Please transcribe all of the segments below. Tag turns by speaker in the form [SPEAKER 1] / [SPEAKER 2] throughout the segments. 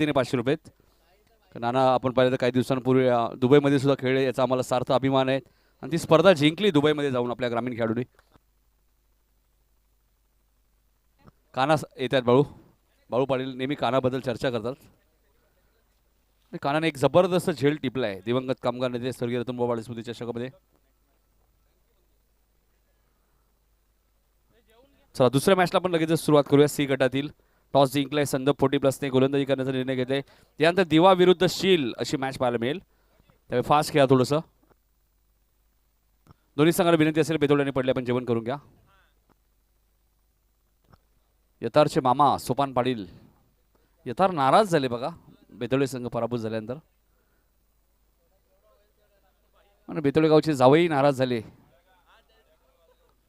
[SPEAKER 1] 500 रुपये। नाना आपण पाहिलं तर काही दिवसांपूर्वी दुबईमध्ये सुद्धा खेळले, याचा आम्हाला सार्थ अभिमान आहे आणि ती स्पर्धा जिंकली दुबईमध्ये जाऊन आपल्या ग्रामीण खेळाडूंनी। काना येतात बाळू पाटील नेहमी कानाबद्दल चर्चा करतात। कानाने एक जबरदस्त झेल टिपला आहे दिवंगत कामगार नेते स्वर्गीय रतनभाऊ पाटील स्मृती चषकामध्ये। चला दुसऱ्या मॅचला आपण लगेच सुरुवात करूया। सी गटातील टॉस जिंकलाय संदप 40+ने गोलंदाजी करण्याचा निर्णय घेतलाय। त्यानंतर दिवा विरुद्ध शील अशी मॅच पाहायला मिळेल, त्यामुळे फास्ट खेळा थोडंसं। दोन्ही संघाला विनंती असेल बेदोड्याने पडले आपण जेवण करून घ्या। यतारचे मामा सोपान पाटील यतार नाराज झाले बघा बेदोडे संघ पराभूत झाल्यानंतर, आणि बेतोळे गावचे जावई नाराज झाले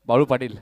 [SPEAKER 1] बाळू पाटील।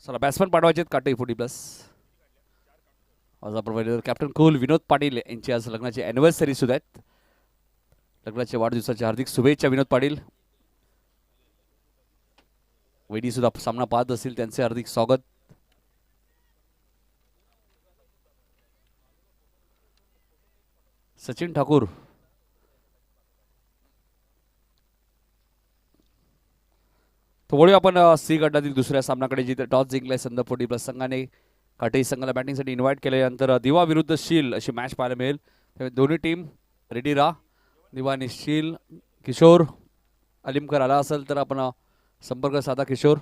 [SPEAKER 1] चला बॅट्समन पाठवायचे काटे 40+। आज आपण कॅप्टन कुल विनोद पाटील यांची आज लग्नाची अॅनिव्हर्सरी सुद्धा आहेत। लग्नाच्या वाढदिवसाच्या हार्दिक शुभेच्छा विनोद पाटील। वैडी सुद्धा सामना पाहत असतील, त्यांचे हार्दिक स्वागत। सचिन ठाकूर थोडे आपण सी गटातील दुसऱ्या सामन्याकडे जिथे टॉस जिंकलाय संदप 40+ संघाने काटेई संघाला बॅटिंगसाठी इन्व्हाइट केल्यानंतर दिवा विरुद्ध शील अशी मॅच पाहायला मिळेल, त्यामुळे दोन्ही टीम रेडी राहा। दिवा आणि शील किशोर अलिमकर आला असेल तर आपण संपर्क साधा किशोर।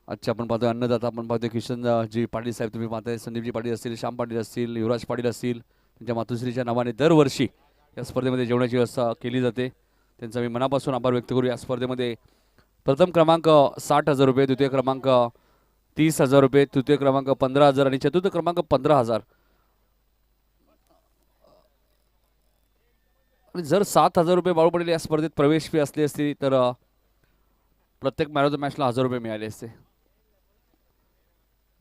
[SPEAKER 1] अच्छा आपण पाहतोय अन्नदाता, आपण पाहतोय किशनजी पाटील साहेब, तुम्ही पाहताय संदीपजी पाटील असतील, श्याम पाटील असतील, युवराज पाटील असतील, त्यांच्या मातुश्रीच्या नावाने दरवर्षी या स्पर्धेमध्ये जेवणाची व्यवस्था केली जाते, त्यांचा मी मनापासून आभार व्यक्त करू। या स्पर्धेमध्ये प्रथम क्रमांक 60,000 रुपये, द्वितीय क्रमांक 30,000 रुपये, तृतीय क्रमांक 15,000 आणि चतुर्थ क्रमांक 15,000। आणि जर 7,000 रुपये बाळू पडेल या स्पर्धेत प्रवेश फी असली असती तर प्रत्येक मॅन ऑफ द मॅचला 1,000 रुपये मिळाले असते।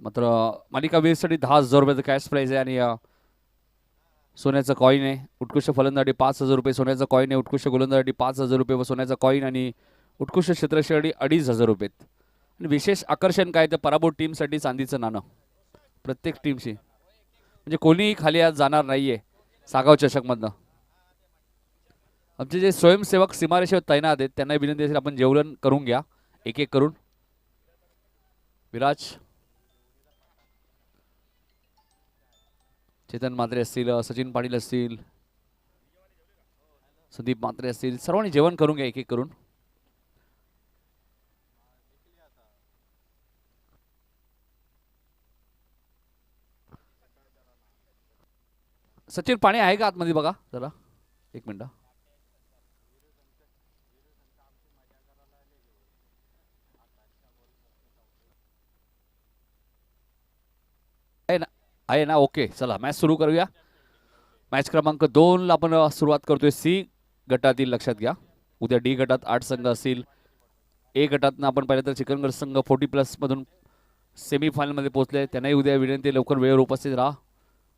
[SPEAKER 1] मात्र मालिका वीरसाठी 10,000 रुपयाचं कॅश प्राईज आहे आणि सोन्याचा कॉईन आहे। उत्कृष्ट फलंदाजी 5,000 रुपये, सोन्याचा कॉईन आहे। उत्कृष्ट गोलंदाजी 5,000 रुपये व सोन्याचा कॉईन आणि उत्कृष्ट क्षेत्रक्षणी 2,500 रुपये। आणि विशेष आकर्षण काय तर पराभूत टीमसाठी चांदीचं नाणं प्रत्येक टीमशी, म्हणजे कोणीही खाली आज जाणार नाहीये सागाव चषकमधनं। आमचे जे स्वयंसेवक सीमारेषेवर तैनात आहेत त्यांना विनंती असेल आपण जेवण करून घ्या एक एक करून। विराज, चेतन म्हात्रे असतील, सचिन पाटील असतील, संदीप म्हात्रे असतील, सर्वांनी जेवण करून घ्या एक एक करून। सचिन पाणी आहे का आतमध्ये बघा जरा, एक मिनिट। आहे ना, ओके चला मॅच सुरू करूया। मॅच क्रमांक 2 ला आपण सुरुवात करतोय सी गटातील। लक्षात घ्या उद्या डी गटात 8 संघ असतील। ए गटात आपण पाहिलं तर चिकनगड संघ 40+ मधून सेमीफायनल मध्ये पोहोचले, त्यांनाही उद्या विनंती लवकर वेळेवर उपस्थित राहा।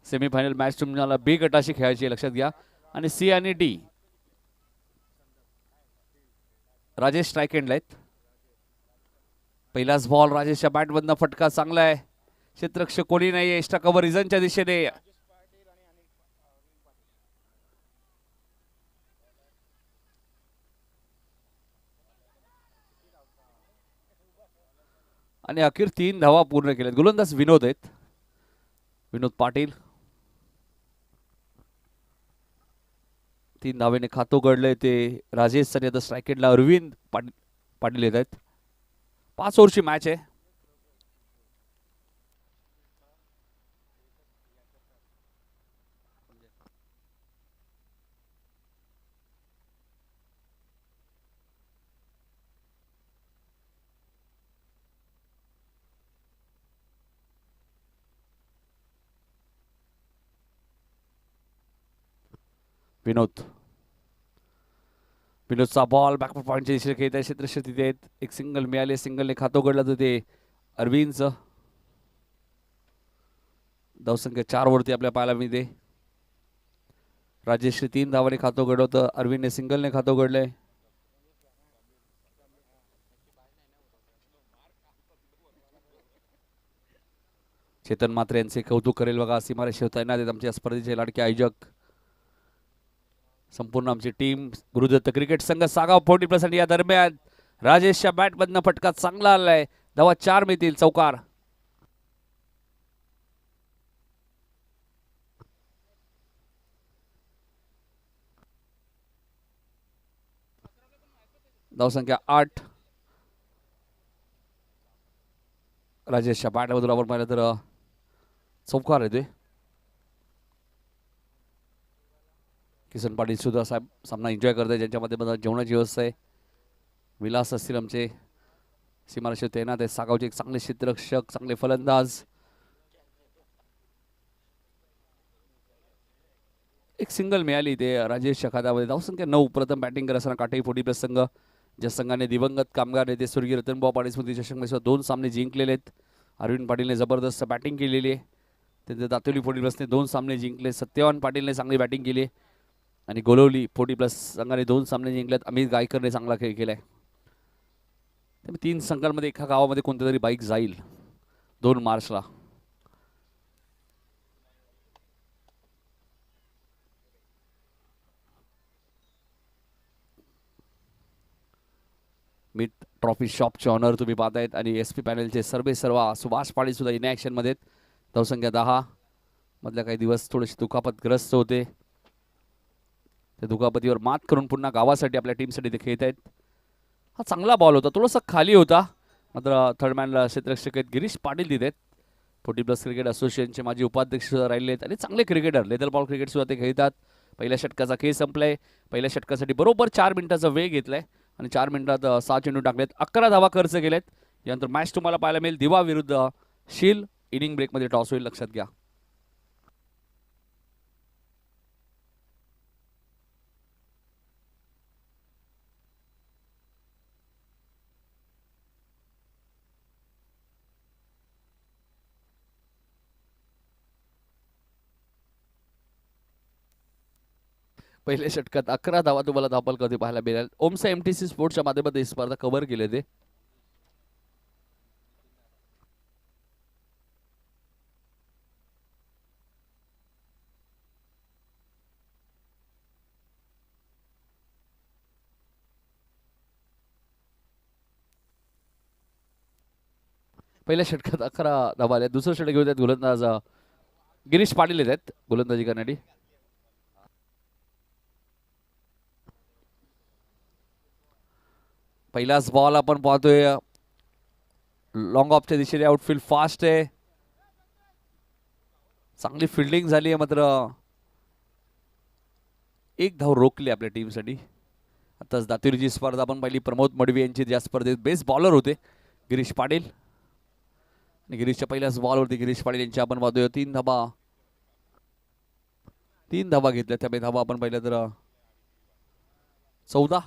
[SPEAKER 1] सेमीफायनल मॅच तुम्हाला बी गटाशी खेळायची आहे लक्षात घ्या। आणि सी आणि डी राजेश स्ट्राइक एंडला आहेत। पहिलाच बॉल राजेशच्या बॅटमधनं फटका चांगला आहे, क्षेत्ररक्षक कोणी नाहीये एक्स्ट्रा कव्हर रिझनच्या दिशेने. आणि अखेर 3 धावा पूर्ण केल्यात. गोलंदाज विनोद आहेत, विनोद पाटील. 3 धावेने खातं उघडलंय ते राजेश आणि आता स्ट्रायकेटला अरविंद पाटील येत आहेत. 5 ओव्हरची मॅच आहे. विनोदचा बॉल बॅकवर्ड पॉईंटच्या दिशेने खेळत आहे. क्षेत्ररक्षक तिथे आहेत. एक सिंगल मिळाले, सिंगलने खातं उघडलं तर ते अरविंदचं. धावसंख्या 4 वरती आपल्या पाहायला मिळते. राजेशने 3 धावाने खातं उघडलं होतं, अरविंदने सिंगलने खातं उघडलंय. चेतन मात्रे यांचे कौतुक करेल बघा. सीमारेषेवर तैनात आहेत आमच्या स्पर्धेचे लाडके आयोजक, संपूर्ण आमची टीम. गुरुदत्त क्रिकेट संघ सागाव 40+ या दरम्यान राजेशच्या बॅटमधनं फटका चांगला आलाय. धावा 4 मिळतील. चौकार. धावसंख्या 8. राजेशच्या बॅटमधून आपण पाहिलं तर चौकार येते. किसन पाटील सुद्धा साहेब सामना एन्जॉय करत आहे, ज्यांच्यामध्ये जेवणाची व्यवस्था आहे. विलास असतील आमचे सीमारेषेवर तैनात आहे. सागावचे एक चांगले क्षेत्ररक्षक, चांगले फलंदाज. एक सिंगल मिळाली ते राजेशच्या खात्यामध्ये. धावसंख्या 9. प्रथम बॅटिंग करत असताना काटेरी 40+ संघ, ज्या संघाने दिवंगत कामगार नेते स्वर्गीय रतनभाऊ पाटील स्मृती चषकमध्ये 2 सामने जिंकलेले आहेत. अरविंद पाटीलने जबरदस्त बॅटिंग केलेली आहे. त्यांचे दातोली 40+ने 2 सामने जिंकले. सत्यवान पाटीलने चांगली बॅटिंग केली आहे आणि गोलवली 40+ संघाने 2 सामने जिंकलेत. अमित गायकरने चांगला खेळ केलाय. 3 संघांमध्ये एका गावामध्ये कोणत्या तरी बाईक जाईल 2 मार्चला. मित ट्रॉफी शॉपचे ऑनर तुम्ही पाहतायत आणि SP पॅनलचे सर्व सुभाष पाटील सुद्धा इन ॲक्शन मध्ये. धावसंख्या 10. मधल्या काही दिवस थोडेसे दुखापतग्रस्त होते, त्या दुखापतीवर मात करून पुन्हा गावासाठी आपल्या टीमसाठी ते खेळत आहेत. हा चांगला बॉल होता, थोडासा खाली होता, मात्र थर्डमॅनला क्षेत्ररक्षक आहेत गिरीश पाटील तिथे. 40+ क्रिकेट असोसिएशनचे माजी उपाध्यक्ष सुद्धा राहिले आहेत आणि चांगले क्रिकेटर. लेदर बॉल क्रिकेट सुद्धा ते खेळतात. पहिल्या षटकाचा खेळ संपलाय. पहिल्या षटकासाठी बरोबर 4 मिनिटाचा वेळ घेतलाय आणि 4 मिनिटात 6 चेंडू टाकलेत. 11 धावा खर्च केलेत. यानंतर मॅच तुम्हाला पाहायला मिळेल दिवा विरुद्ध शील. इनिंग ब्रेकमध्ये टॉस होईल, लक्षात घ्या. पहिल्या षटकात 11 धावा तुम्हाला धावपल कधी पाहायला मिळेल. ओमसा MTC स्पोर्ट्सच्या माध्यमातून ही स्पर्धा कव्हर केले ते. पहिल्या षटकात 11 धावा आल्या. दुसरं षटक घेऊन आहेत गोलंदाज गिरीश पाटील येत आहेत गोलंदाजी करण्यासाठी. पहिलाच बॉल आपण पाहतोय लॉंग ऑफच्या दिशेने. आउटफील्ड फास्ट आहे, चांगली फिल्डिंग झाली आहे, मात्र 1 धाव रोखली आपल्या टीमसाठी. आताच दातुरीची स्पर्धा आपण पाहिली. प्रमोद मडवी यांची ज्या स्पर्धेत बेस्ट बॉलर होते गिरीश पाटील, आणि गिरीशच्या पहिल्याच बॉलवरती गिरीश पाटील यांची आपण पाहतोय 3 धावा घेतल्या. त्यामुळे धावा आपण पाहिल्या तर 14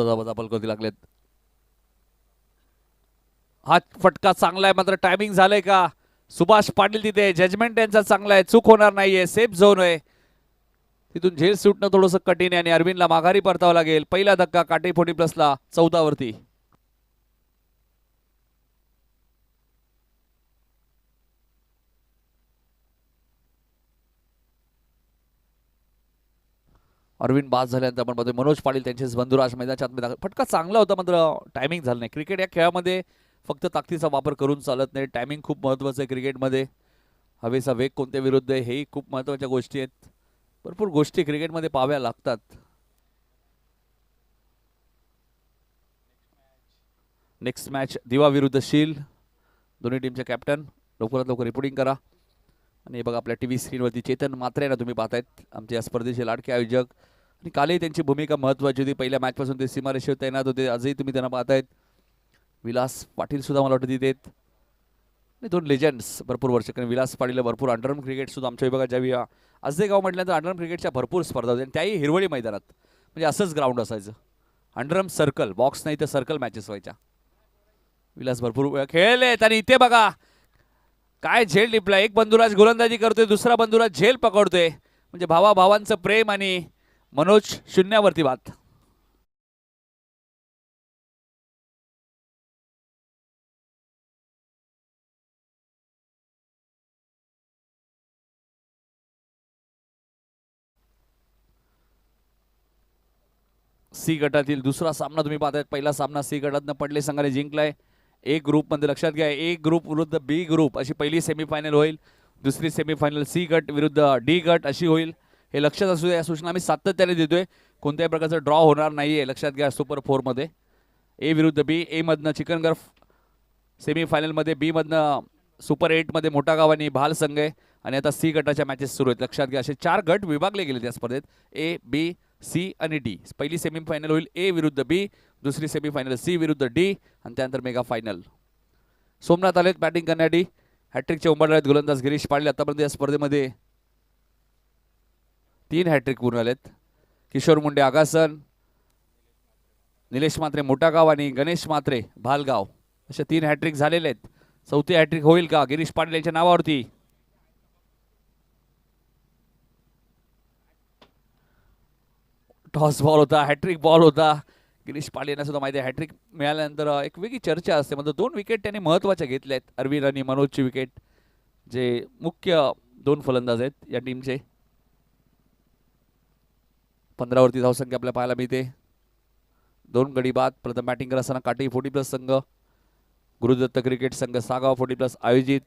[SPEAKER 1] धावा धापलकरती लागलेत. हा फटका चांगला आहे, मात्र टायमिंग झालंय का? सुभाष पाटील तिथे. जजमेंट त्यांचा चांगला आहे, चूक होणार नाहीये, सेफ झोन आहे. तिथून झेल सुटणं थोडंसं कठीण आहे आणि अरविंदला माघारी परतावं लागेल. पहिला धक्का काटे 40+ला 14 वरती. अरविंद बाद झाल्यानंतर आपण बघतोय मनोज पाटील त्यांचेच बंधुराज मैदानाच्या आतमध्ये फटका चांगला होता, मात्र टायमिंग झालं नाही. क्रिकेट या खेळामध्ये फक्त ताकदीचा वापर करून चालत नाही, टायमिंग खूप महत्त्वाचं आहे क्रिकेटमध्ये. हवेचा वेग कोणत्या विरुद्ध आहे हेही खूप महत्त्वाच्या गोष्टी आहेत. भरपूर गोष्टी क्रिकेटमध्ये पाहाव्या लागतात. नेक्स्ट मॅच दिवा विरुद्ध शील, दोन्ही टीमचे कॅप्टन लवकरात लवकर रिपोर्टिंग करा. आणि बघा आपल्या टीव्ही स्क्रीनवरती चेतन म्हात्रे ना तुम्ही पाहतायत, आमचे या स्पर्धेचे लाडके आयोजक. आणि कालही त्यांची भूमिका महत्त्वाची होती. पहिल्या मॅचपासून ते सीमारेषेवर तैनात होते, आजही तुम्ही त्यांना पाहतायत. विलास पाटील सुद्धा मला वाटतं तिथे आणि दोन लेजंड्स भरपूर वर्ष, कारण विलास पाटील भरपूर अंडरआर्म क्रिकेट सुद्धा आमच्या विभागात ज्यावेळी आजदेगाव म्हटल्यानंतर अंडरआर्म क्रिकेटच्या भरपूर स्पर्धा होत्या आणि त्याही हिरवळी मैदानात, म्हणजे असंच ग्राउंड असायचं. अंडरआर्म सर्कल, बॉक्स नाही तर सर्कल मॅचेस व्हायच्या. विलास भरपूर वेळा खेळलेत आणि इथे बघा काय झेल टिपला. एक बंधुराज गोलंदाजी करतोय, दुसरा बंधुराज झेल पकडतोय, म्हणजे भावाभावांचं प्रेम. आणि मनोज शून्यावरती बाद. सी गटातील दुसरा सामना तुम्ही पाहताय. पहिला सामना सी गटातनं पडले संघाने जिंकलाय. ए ग्रुपमध्ये लक्षात घ्या, ए ग्रुप विरुद्ध बी ग्रुप अशी पहिली सेमीफायनल होईल. दुसरी सेमीफायनल सी गट विरुद्ध डी गट अशी होईल. हे लक्षात असू द्या. या सूचना आम्ही सातत्याने देतोय. कोणत्याही प्रकारचा ड्रॉ होणार नाहीये, लक्षात घ्या. सुपर 4मध्ये ए विरुद्ध बी, ए मधनं चिकनगर्फ सेमीफायनलमध्ये, बी मधनं सुपर 8मध्ये मोठा गाव आणि भाल संघ आहे. आणि आता सी गटाच्या मॅचेस सुरू आहेत. लक्षात घ्या, असे 4 गट विभागले गेले त्या स्पर्धेत, ए बी सी आणि डी. पहिली सेमीफायनल होईल ए विरुद्ध बी, दुसरी सेमीफायनल सी विरुद्ध डी आणि त्यानंतर मेगा फायनल. सोमनाथ आलेत बॅटिंग करण्यासाठी. हॅट्रिकचे उंबरले आहेत गोलंदाज गिरीश पाडले. आतापर्यंत या स्पर्धेमध्ये 3 हॅट्रिक पूर्ण आलेत. किशोर मुंडे आगासन, निलेश म्हात्रे मोठा गाव आणि गणेश म्हात्रे भालगाव अशा 3 हॅट्रिक झालेले आहेत. चौथी हॅट्रिक होईल का गिरीश पाटील यांच्या नावावरती? टॉस बॉल होता, हॅट्रिक बॉल होता. गिरीश पाटील यांना सुद्धा माहिती आहे हॅट्रिक मिळाल्यानंतर एक वेगळी चर्चा असते. म्हणजे 2 विकेट त्यांनी महत्त्वाच्या घेतल्या आहेत. अरविंद आणि मनोजची विकेट, जे मुख्य 2 फलंदाज आहेत या टीमचे. 15 वरती धावसंख्या आपल्याला पाहायला मिळते. 2 गडी बाद. प्रथम बॅटिंग करत असताना काटे 40+ संघ, गुरुदत्त क्रिकेट संघ सागाव 40+ आयोजित.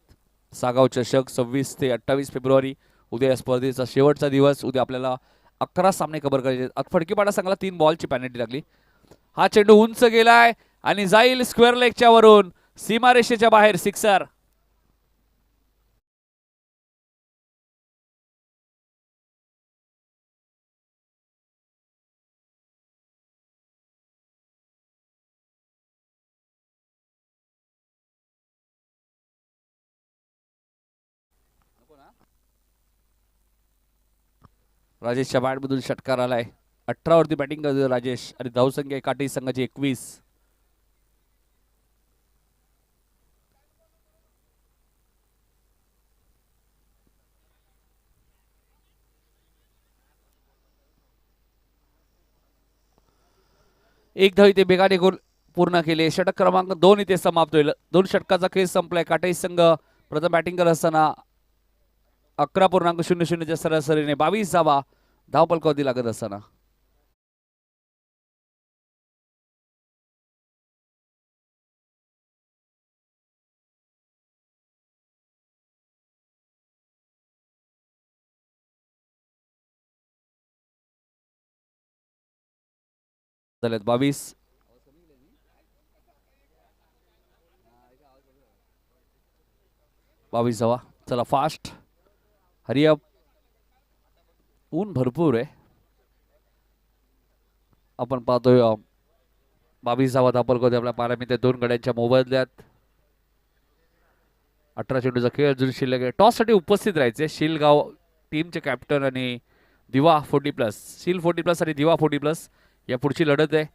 [SPEAKER 1] सागाव चषक 26 ते 28 फेब्रुवारी उद्या या स्पर्धेचा शेवटचा दिवस. उद्या आपल्याला 11 सामने कव्हर करायचे. फडकीपाडा संघाला 3 बॉलची पॅनल्टी लागली. हा चेंडू उंच गेलाय आणि जाईल स्क्वेअर लेगच्या वरून, सीमारेषेच्या बाहेर सिक्सर. राजेशच्या बॅटमधून षटकार आलाय. 18 वरती बॅटिंग करतो राजेश आणि धावसंख्या काटे संघाची 21. एक धाव इथे बेगाने गोल पूर्ण केले. षटक क्रमांक 2 इथे समाप्त होईल. 2 षटकाचा खेळ संपलाय. काटे संघ प्रथम बॅटिंग करत असताना 11.00च्या सरासरीने 22 धावा धावपलकावरती लागत असताना झालेत 22. धावा. चला फास्ट हरिअप. ऊन भरपूर आहे. आपण पाहतोय 22 धावा धावपलकावरती आपल्या पाहायला मिळते. 2 गड्यांच्या मोबदल्यात 18 चेंडूचा खेळ अजून शिल्लक आहे. टॉस साठी उपस्थित राहायचे शिलगाव टीमचे कॅप्टन आणि दिवा 40+. शील 40+ आणि दिवा 40+ या पुढची लढत आहे.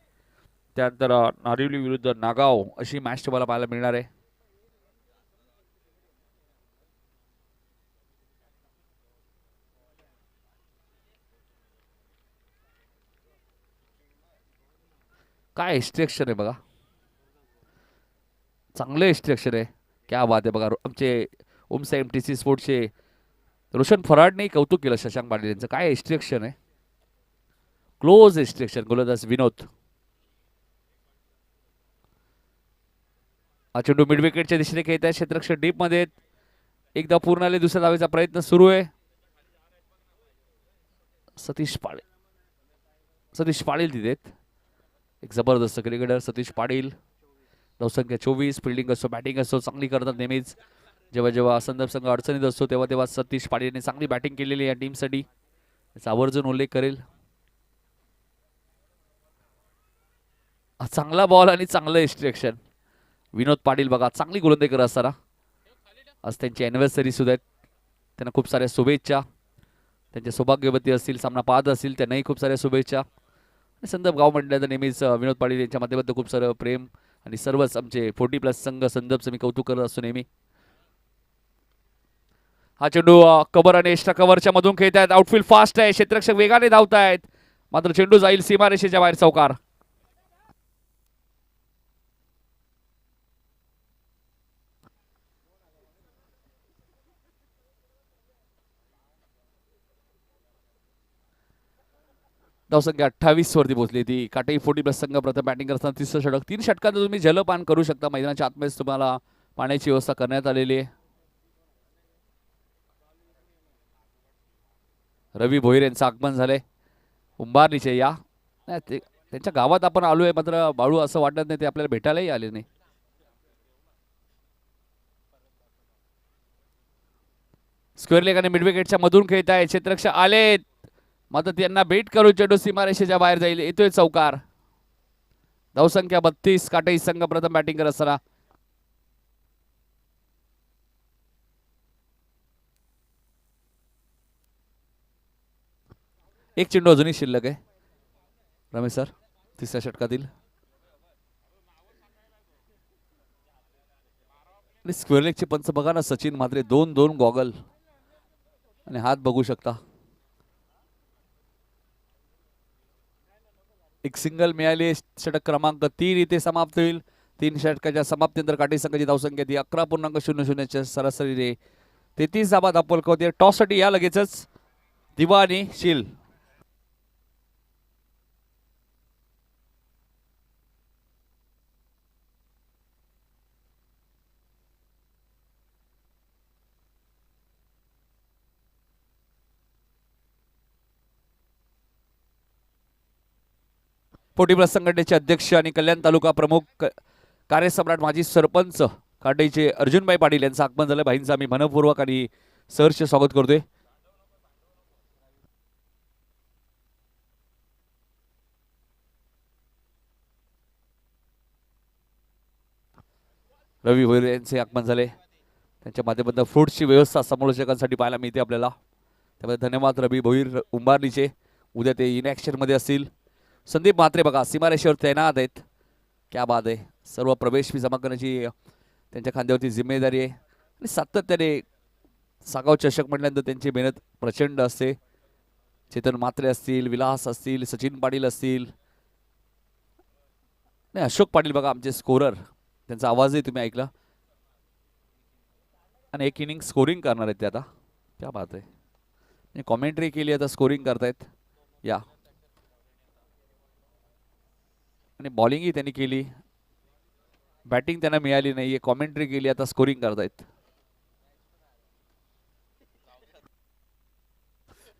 [SPEAKER 1] त्यानंतर नारिवली विरुद्ध नागाव अशी मॅच तुम्हाला पाहायला मिळणार आहे. काय एक्स्ट्रॅक्शन आहे बघा, चांगलं एक्स्ट्रॅक्शन आहे. क्या बात आहे बघा. आमचे ओमसा MTC स्पोर्ट्सचे रोशन फराडने कौतुक केलं शशांक पाटील यांचं. काय एक्स्ट्रॅक्शन आहे, क्लोज एक्स्ट्रॅक्शन. गोलंदाज विनोद. हा चेंडू मिड विकेटच्या दिशेने खेळत आहे. क्षेत्ररक्षक डीप मध्ये. एकदा पूर्ण आले, दुसऱ्या धावेचा प्रयत्न सुरू आहे. सतीश पाटील तिथे एक जबरदस्त क्रिकेटर सतीश पाटील. धावसंख्या 24. फिल्डिंग असो बॅटिंग असो चांगली करतात नेहमीच. जेव्हा जेव्हा संदर्भ संघ अडचणीत असतो तेव्हा तेव्हा सतीश पाटीलने चांगली बॅटिंग केलेली या टीमसाठी, याचा आवर्जून उल्लेख करेल. चांगला बॉल आणि चांगलं एक्स्ट्रॅक्शन. विनोद पाटील बघा चांगली गोलंदाजी करत असताना. आज त्यांची अॅनिव्हर्सरी सुद्धा आहे. त्यांना खूप साऱ्या शुभेच्छा. त्यांचे सौभाग्यवती असतील, सामना पाहत असतील, त्यांनाही खूप साऱ्या शुभेच्छा. संदर्भ गाव म्हटलं तर नेहमीच विनोद पाटील यांच्या माध्यमातून खूप सारं प्रेम आणि सर्वच आमचे 40+ संघ संदर्भचं मी कौतुक करत असतो नेहमी. हा चेंडू कव्हर आणि एक्स्ट्रा कव्हरच्या मधून खेळत आहेत. आउटफील्ड फास्ट आहे, क्षेत्ररक्षक वेगाने धावतायत, मात्र चेंडू जाईल सीमारेषेच्या बाहेर. चौकार. धावसंख्या 28 वरती पोहोचली. ती काटेही 40+ संघ प्रथम बॅटिंग करताना तिसरं षटक. 3 षटकात तुम्ही जलपान करू शकता. मैदानाच्या आतमध्येच तुम्हाला पाण्याची व्यवस्था करण्यात आलेली आहे. रवी भोईर यांचं आगमन झालंय उंबारनीचे. या त्यांच्या गावात आपण आलोय, मात्र बाळू असं वाटत नाही ते आपल्याला भेटायलाही आले नाही. स्क्वेअर लेग आणि मिड विकेटच्या मधून खेळत आहे. क्षेत्ररक्षक आलेत, मात्र त्यांना बेट करून चेंडू सीमारेषेच्या बाहेर जाईल. येतोय चौकार. धावसंख्या 32. काटेही संघ प्रथम बॅटिंग करत असताना. एक चेंडू अजूनही शिल्लक आहे रमेश सर तिसऱ्या षटकातील. स्क्वेअर लेगचे पंच बघा ना सचिन म्हात्रे. 2-2 गॉगल आणि हात बघू शकता. एक सिंगल मिळाली. षटक क्रमांक 3 इथे समाप्त होईल. 3 षटकाच्या समाप्तीनंतर काटे संघाची धावसंख्या ती 11.00च्या सरासरीने 33 धावा दाखल होते. टॉससाठी या लगेचच दिवा आणि शील. पोटीप्लस संघटनेचे अध्यक्ष आणि कल्याण तालुका प्रमुख कार्यसम्राट माजी सरपंच काटेचे अर्जुनभाई पाटील यांचं आगमन झालं. भाईंचं आम्ही मनपूर्वक आणि सहर्ष स्वागत करतोय. रवी भोईर यांचे आगमन झाले. त्यांच्या माध्यमातून फ्रूट्सची व्यवस्था समालोचकांसाठी पाहायला मिळते आपल्याला. त्यामुळे धन्यवाद रवी भोईर उंबारनीचे. उद्या ते इन ॲक्शनमध्ये असतील. संदीप म्हात्रे बघा सीमारेषेवर तैनात आहेत. क्या बात आहे. सर्व प्रवेश फी जमा करण्याची त्यांच्या खांद्यावरती जिम्मेदारी आहे आणि सातत्याने सागाव चषक म्हटल्यानंतर त्यांची मेहनत प्रचंड असते. चेतन म्हात्रे असतील, विलास असतील, सचिन पाटील असतील आणि अशोक पाटील बघा आमचे स्कोरर. त्यांचा आवाजही तुम्ही ऐकला आणि एक इनिंग स्कोरिंग करणार आहेत ते आता. क्या बात आहे. कॉमेंट्री केली आता स्कोरिंग करतायत. या आणि बॉलिंगही त्यांनी केली. बॅटिंग त्यांना मिळाली नाही. कॉमेंट्री केली आता स्कोरिंग करतायत.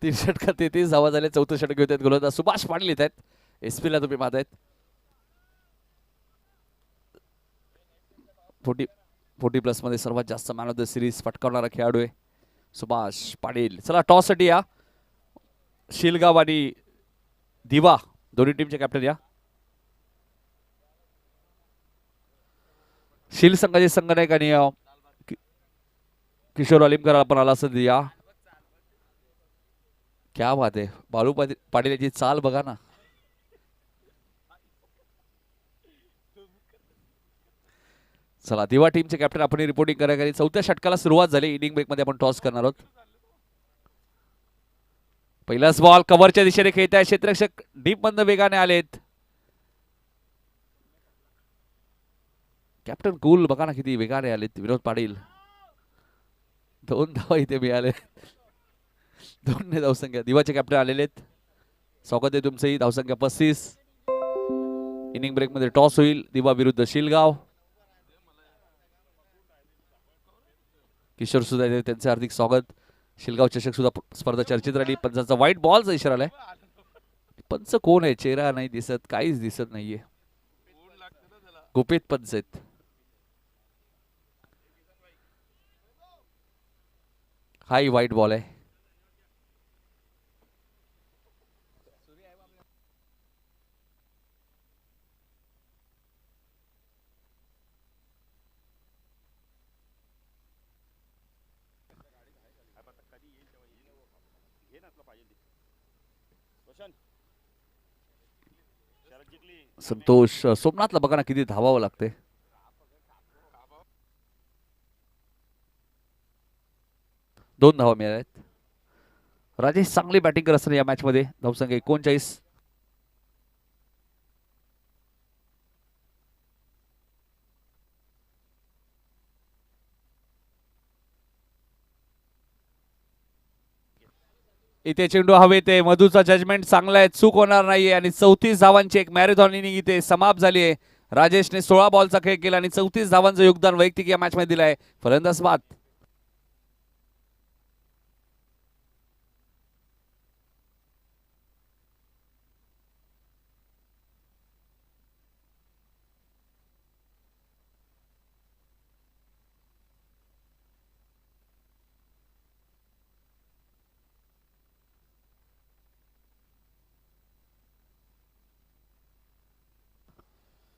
[SPEAKER 1] 3 षटकात 33 धावा झाले. 4थं षटक घेत आहेत गोलंदाज सुभाष पाटील येत आहेत. SP ला तुम्ही पाहतायत. 40+ मध्ये सर्वात जास्त मॅन ऑफ द सिरीज फटकावणारा खेळाडू आहे सुभाष पाटील. चला टॉस साठी या. शिलगाव आणि दिवा दोन्ही टीमचे कॅप्टन या. शील संघाचे संघनायक आणि किशोर अलिमकर आपण आला असं या. क्या बात आहे. बाळू पाटील याची चाल बघा ना. चला दिवा टीमचे कॅप्टन आपण रिपोर्टिंग करायला. 4थ्या षटकाला सुरुवात झाली. इनिंग ब्रेक मध्ये आपण टॉस करणार आहोत. पहिलाच बॉल कव्हरच्या दिशेने खेळत आहे. क्षेत्ररक्षक डीप मधून वेगाने आलेत. कॅप्टन कूल बघा ना किती वेगाने आलेत विनोद पाटील. 2 धावा इथे मिळाले. 2 धावसंख्या. दिवाचे कॅप्टन आलेलेत. स्वागत आहे तुमचंही. धावसंख्या 35. इनिंग ब्रेक मध्ये टॉस होईल. दिवा विरुद्ध शिलगाव. किशोर सुद्धा त्यांचे हार्दिक स्वागत. शिलगाव चषक सुद्धा स्पर्धा चर्चेत राहिली. पंचांचा व्हाईट बॉलचा इशारा आलाय. पंच कोण आहे? चेहरा नाही दिसत, काहीच दिसत नाहीये. गुपित पंच आहेत. हाही व्हाईट बॉल आहे. संतोष सोमनाथला बघा ना किती धावावं लागते. दोन धावा मिळाल्यात. राजेश चांगली बॅटिंग करत असताना या मॅच मध्ये धावसंख्या 39. इथे चेंडू हवेत आहे. मधूचा जजमेंट चांगला आहे, चूक होणार नाहीये आणि 34 धावांची एक मॅरेथॉन इनिंग इथे समाप्त झाली आहे. राजेशने 16 बॉलचा खेळ केला आणि 34 धावांचं योगदान वैयक्तिक या मॅच मध्ये दिलंय. फलंदाज बाद.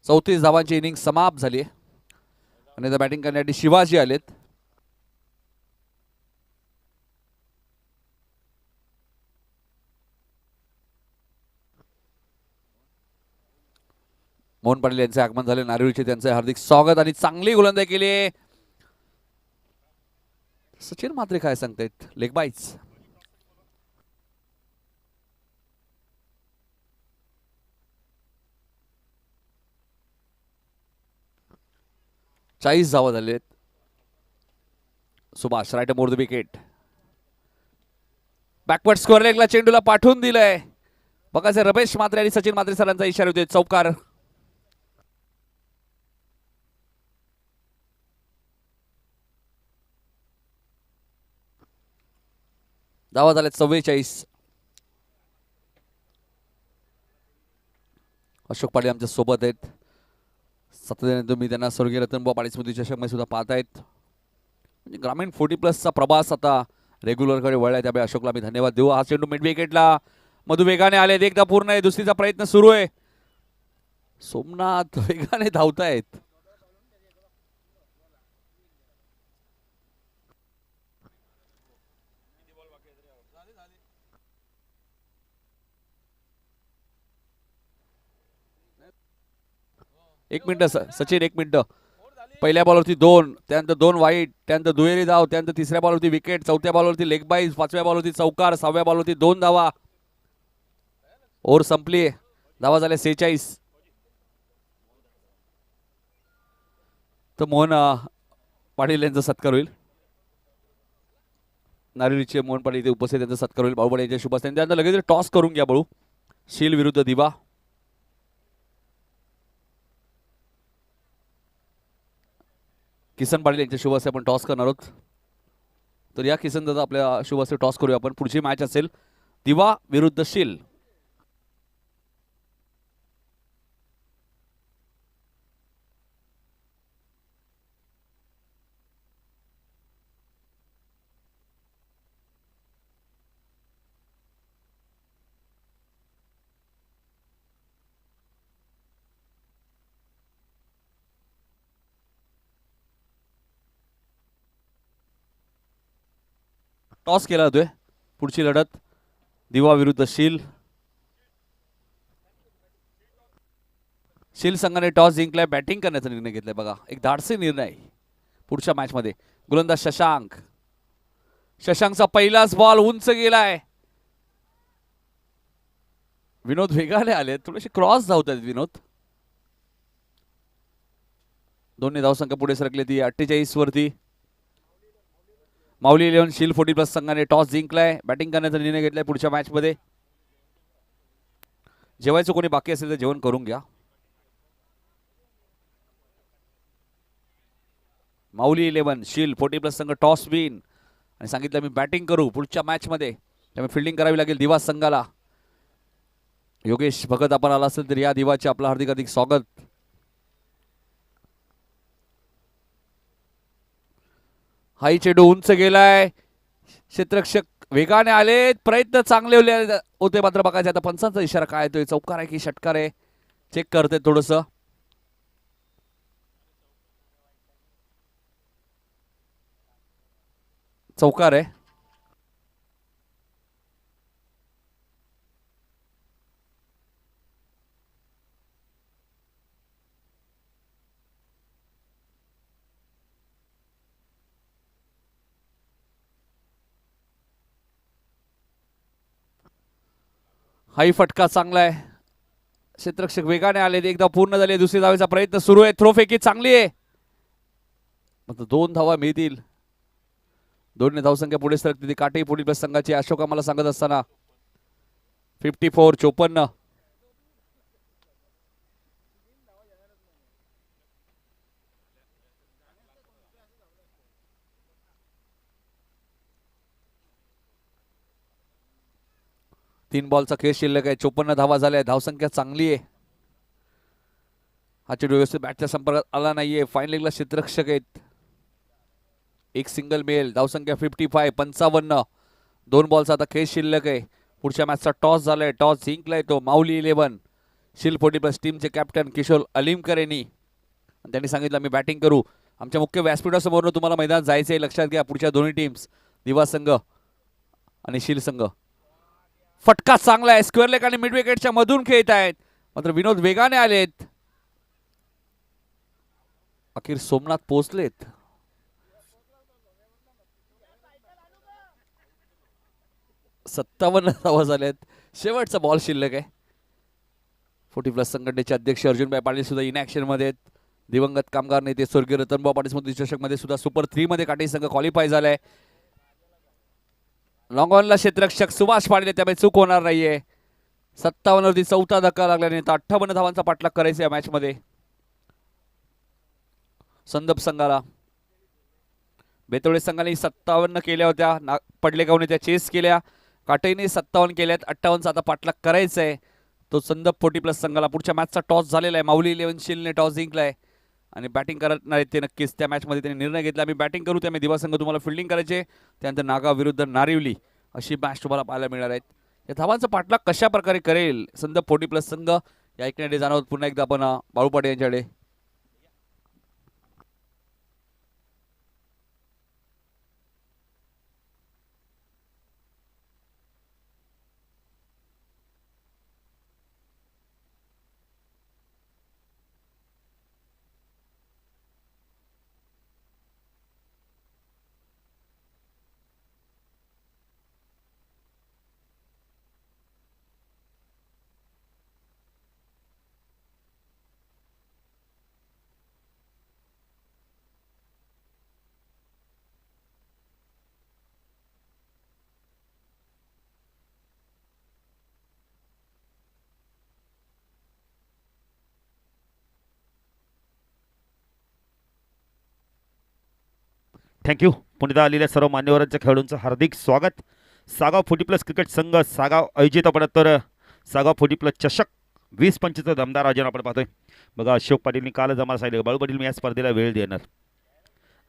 [SPEAKER 1] चौतीस धावांची इनिंग समाप्त झाली आहे आणि आता बॅटिंग करण्यासाठी शिवाजी आलेत. मोहन पाटील यांचे आगमन झाले. नारिवलीचे त्यांचे हार्दिक स्वागत आणि चांगली गोलंदाजी केली. सचिन मात्रे काय सांगतायत? Leg byes. चाळीस धावा झालेत. Subhash right more the wicket. Backward square लेगला चेंडूला पाठवून दिलंय. बघा रमेश मात्रे आणि सचिन मात्रे सरांचा इशारा होते. चौकार. धावा झाल्यात 44. अशोक पाटील आमच्या सोबत आहेत. सातत्याने तुम्ही त्यांना स्वर्गीय रतनबुवा पाटील स्मृती चषक सुद्धा पाहतायत. म्हणजे ग्रामीण 40+ प्रवास आता रेग्युलर कडे वळलाय, त्यामुळे अशोकला मी धन्यवाद देऊ. हा चेंडू मिड विकेटला. मधू वेगाने आले. एकदा पूर्ण आहे. दुसरीचा प्रयत्न सुरू आहे. सोमनाथ वेगाने धावतायत. एक मिनिट सचिन, एक मिनिट. पहिल्या बॉलवरती 2, त्यानंतर 2 वाईट, त्यानंतर दुहेरी धाव, त्यानंतर तिसऱ्या बॉलवरती विकेट, चौथ्या बॉलवरती लेग बाईज, 5व्या बॉलवरती चौकार, 6व्या बॉलवरती 2 धावा. ओव्हर संपली. धावा झाल्या 46. तर मोहन पाटील यांचा सत्कार होईल. नारिवलीचे मोहन पाटील इथे उपस्थित, त्यांचा सत्कार होईल. बाळू यांच्या शुभ असते. त्यानंतर लगेच टॉस करून घ्या बाळू. शील विरुद्ध दिवा. किसन पाटील यांच्या शुभ असते आपण टॉस करणार आहोत. तर या किसन दादा आपल्या शुभ असते टॉस करूया आपण. पुढची मॅच असेल दिवा विरुद्ध शील. टॉस केला जातोय. पुढची लढत दिवा विरुद्ध शील. शील संघाने टॉस जिंकलाय. बॅटिंग करण्याचा निर्णय घेतलाय. बघा एक धाडसी निर्णय पुढच्या मॅच मध्ये. गोलंदाज शशांक. शशांकचा पहिलाच बॉल उंच गेलाय. विनोद वेगाने आले. थोडेसे क्रॉस धावत आहेत विनोद. दोन्ही धावसंख्या पुढे सरकले ती 48 वरती. माऊली 11 शील 40+ संघाने टॉस जिंकलाय. बॅटिंग करण्याचा निर्णय घेतलाय पुढच्या मॅच मध्ये. जेवायचं कोणी बाकी असेल तर जेवण करून घ्या. माऊली 11 शील 40+ संघ टॉस विन आणि सांगितलं मी बॅटिंग करू पुढच्या मॅच मध्ये, त्यामुळे फिल्डिंग करावी लागेल दिवा संघाला. योगेश भगत आपण आला असेल तर या दिवाचे आपलं हार्दिक हार्दिक स्वागत. हाई चेंडू उंच गेलाय. क्षेत्ररक्षक वेगाने आले, प्रयत्न चांगले होते मात्र बघायचे आता पंचांचा इशारा काय येतोय. चौकार आहे की षटकार आहे चेक करते थोडस. चौकार आहे. हाही फटका चांगला आहे. क्षेत्ररक्षक वेगाने आले, एकदा पूर्ण झाले. दुसरी धावेचा प्रयत्न सुरू आहे. थ्रो फेकी चांगली आहे, मात्र 2 धावा मिळतील. दोन्ही धावसंख्या पुढे सरकते ती काटेही पुढील प्लस संघाची. अशोक आम्हाला सांगत असताना 54-54. तीन बॉलचा खेळ शिल्लक आहे. 54 धावा झाल्या. धावसंख्या चांगली आहे. हा चेंडू व्यवस्थित बॅटच्या संपर्कात आला नाहीये. फाईन लेगला क्षेत्ररक्षक आहेत. एक सिंगल मेल. धावसंख्या 55 2 बॉलचा आता खेळ शिल्लक आहे. पुढच्या मॅचचा टॉस झालाय. टॉस जिंकलाय तो माऊली 11 शील 40+ टीमचे कॅप्टन किशोर अलीमकर यांनी. त्यांनी सांगितलं मी बॅटिंग करू. आमच्या मुख्य व्यासपीठासमोर तुम्हाला मैदान जायचं आहे, लक्षात घ्या. पुढच्या दोन्ही टीम्स दिवा संघ आणि शील संघ. फटका चांगला आहे. स्क्वेअर लेग आणि मिड विकेटच्या मधून खेळत आहेत, मात्र विनोद वेगाने आलेत. अखेर सोमनाथ पोहोचलेत. सत्तावन्न धावा झाल्यात. शेवटचा बॉल शिल्लक आहे. 40+ संघटनेचे अध्यक्ष अर्जुनभाई पाटील सुद्धा इन ऍक्शन मध्ये आहेत. दिवंगत कामगार नेते स्वर्गीय रतनभाऊ पाटील स्मृती चषक मध्ये सुद्धा सुपर 3 मध्ये काटे संघ क्वालिफाय झालाय. लॉंग ऑनला क्षेत्ररक्षक सुभाष पाटील, त्यामुळे चूक होणार नाहीये. 57 वरती चौथा धक्का लागल्याने 58 धावांचा पाठलाग करायचा या मॅच मध्ये संदप संघाला. बेतोडे संघाने 57 केल्या होत्या, पडलेगावने त्या चेस केल्या. काटेने 57 केल्यात. 58चा आता पाठलाग करायचा आहे तो संदप 40+ संघाला. पुढच्या मॅचचा टॉस झालेला आहे. माऊली 11 शीलने टॉस जिंकलाय आणि बॅटिंग करणार आहेत ते नक्कीच. त्या मॅचमध्ये त्यांनी निर्णय घेतला आम्ही बॅटिंग करू, त्यामुळे दिवा संघ तुम्हाला फिल्डिंग करायचे. त्यानंतर नागाव विरुद्ध नारिवली अशी मॅच तुम्हाला पाहायला मिळणार आहेत. या धावांचा पाठलाग कशा प्रकारे करेल संदप 40+ संघ या ऐकण्यासाठी जाणवत पुन्हा एकदा आपण बाळूपाटे यांच्याकडे.
[SPEAKER 2] थँक्यू. पुण्यात आलेल्या सर्व मान्यवरांच्या खेळाडूंचं हार्दिक स्वागत. सागाव 40+ क्रिकेट संघ सागाव आयोजित आपण तर सागाव 40+ चषक 20-25 दमदार आयोजन आपण पाहतोय. बघा अशोक पाटीलनी कालच आम्हाला सांगितलं बाळू पाटील मी या स्पर्धेला वेळ देणार.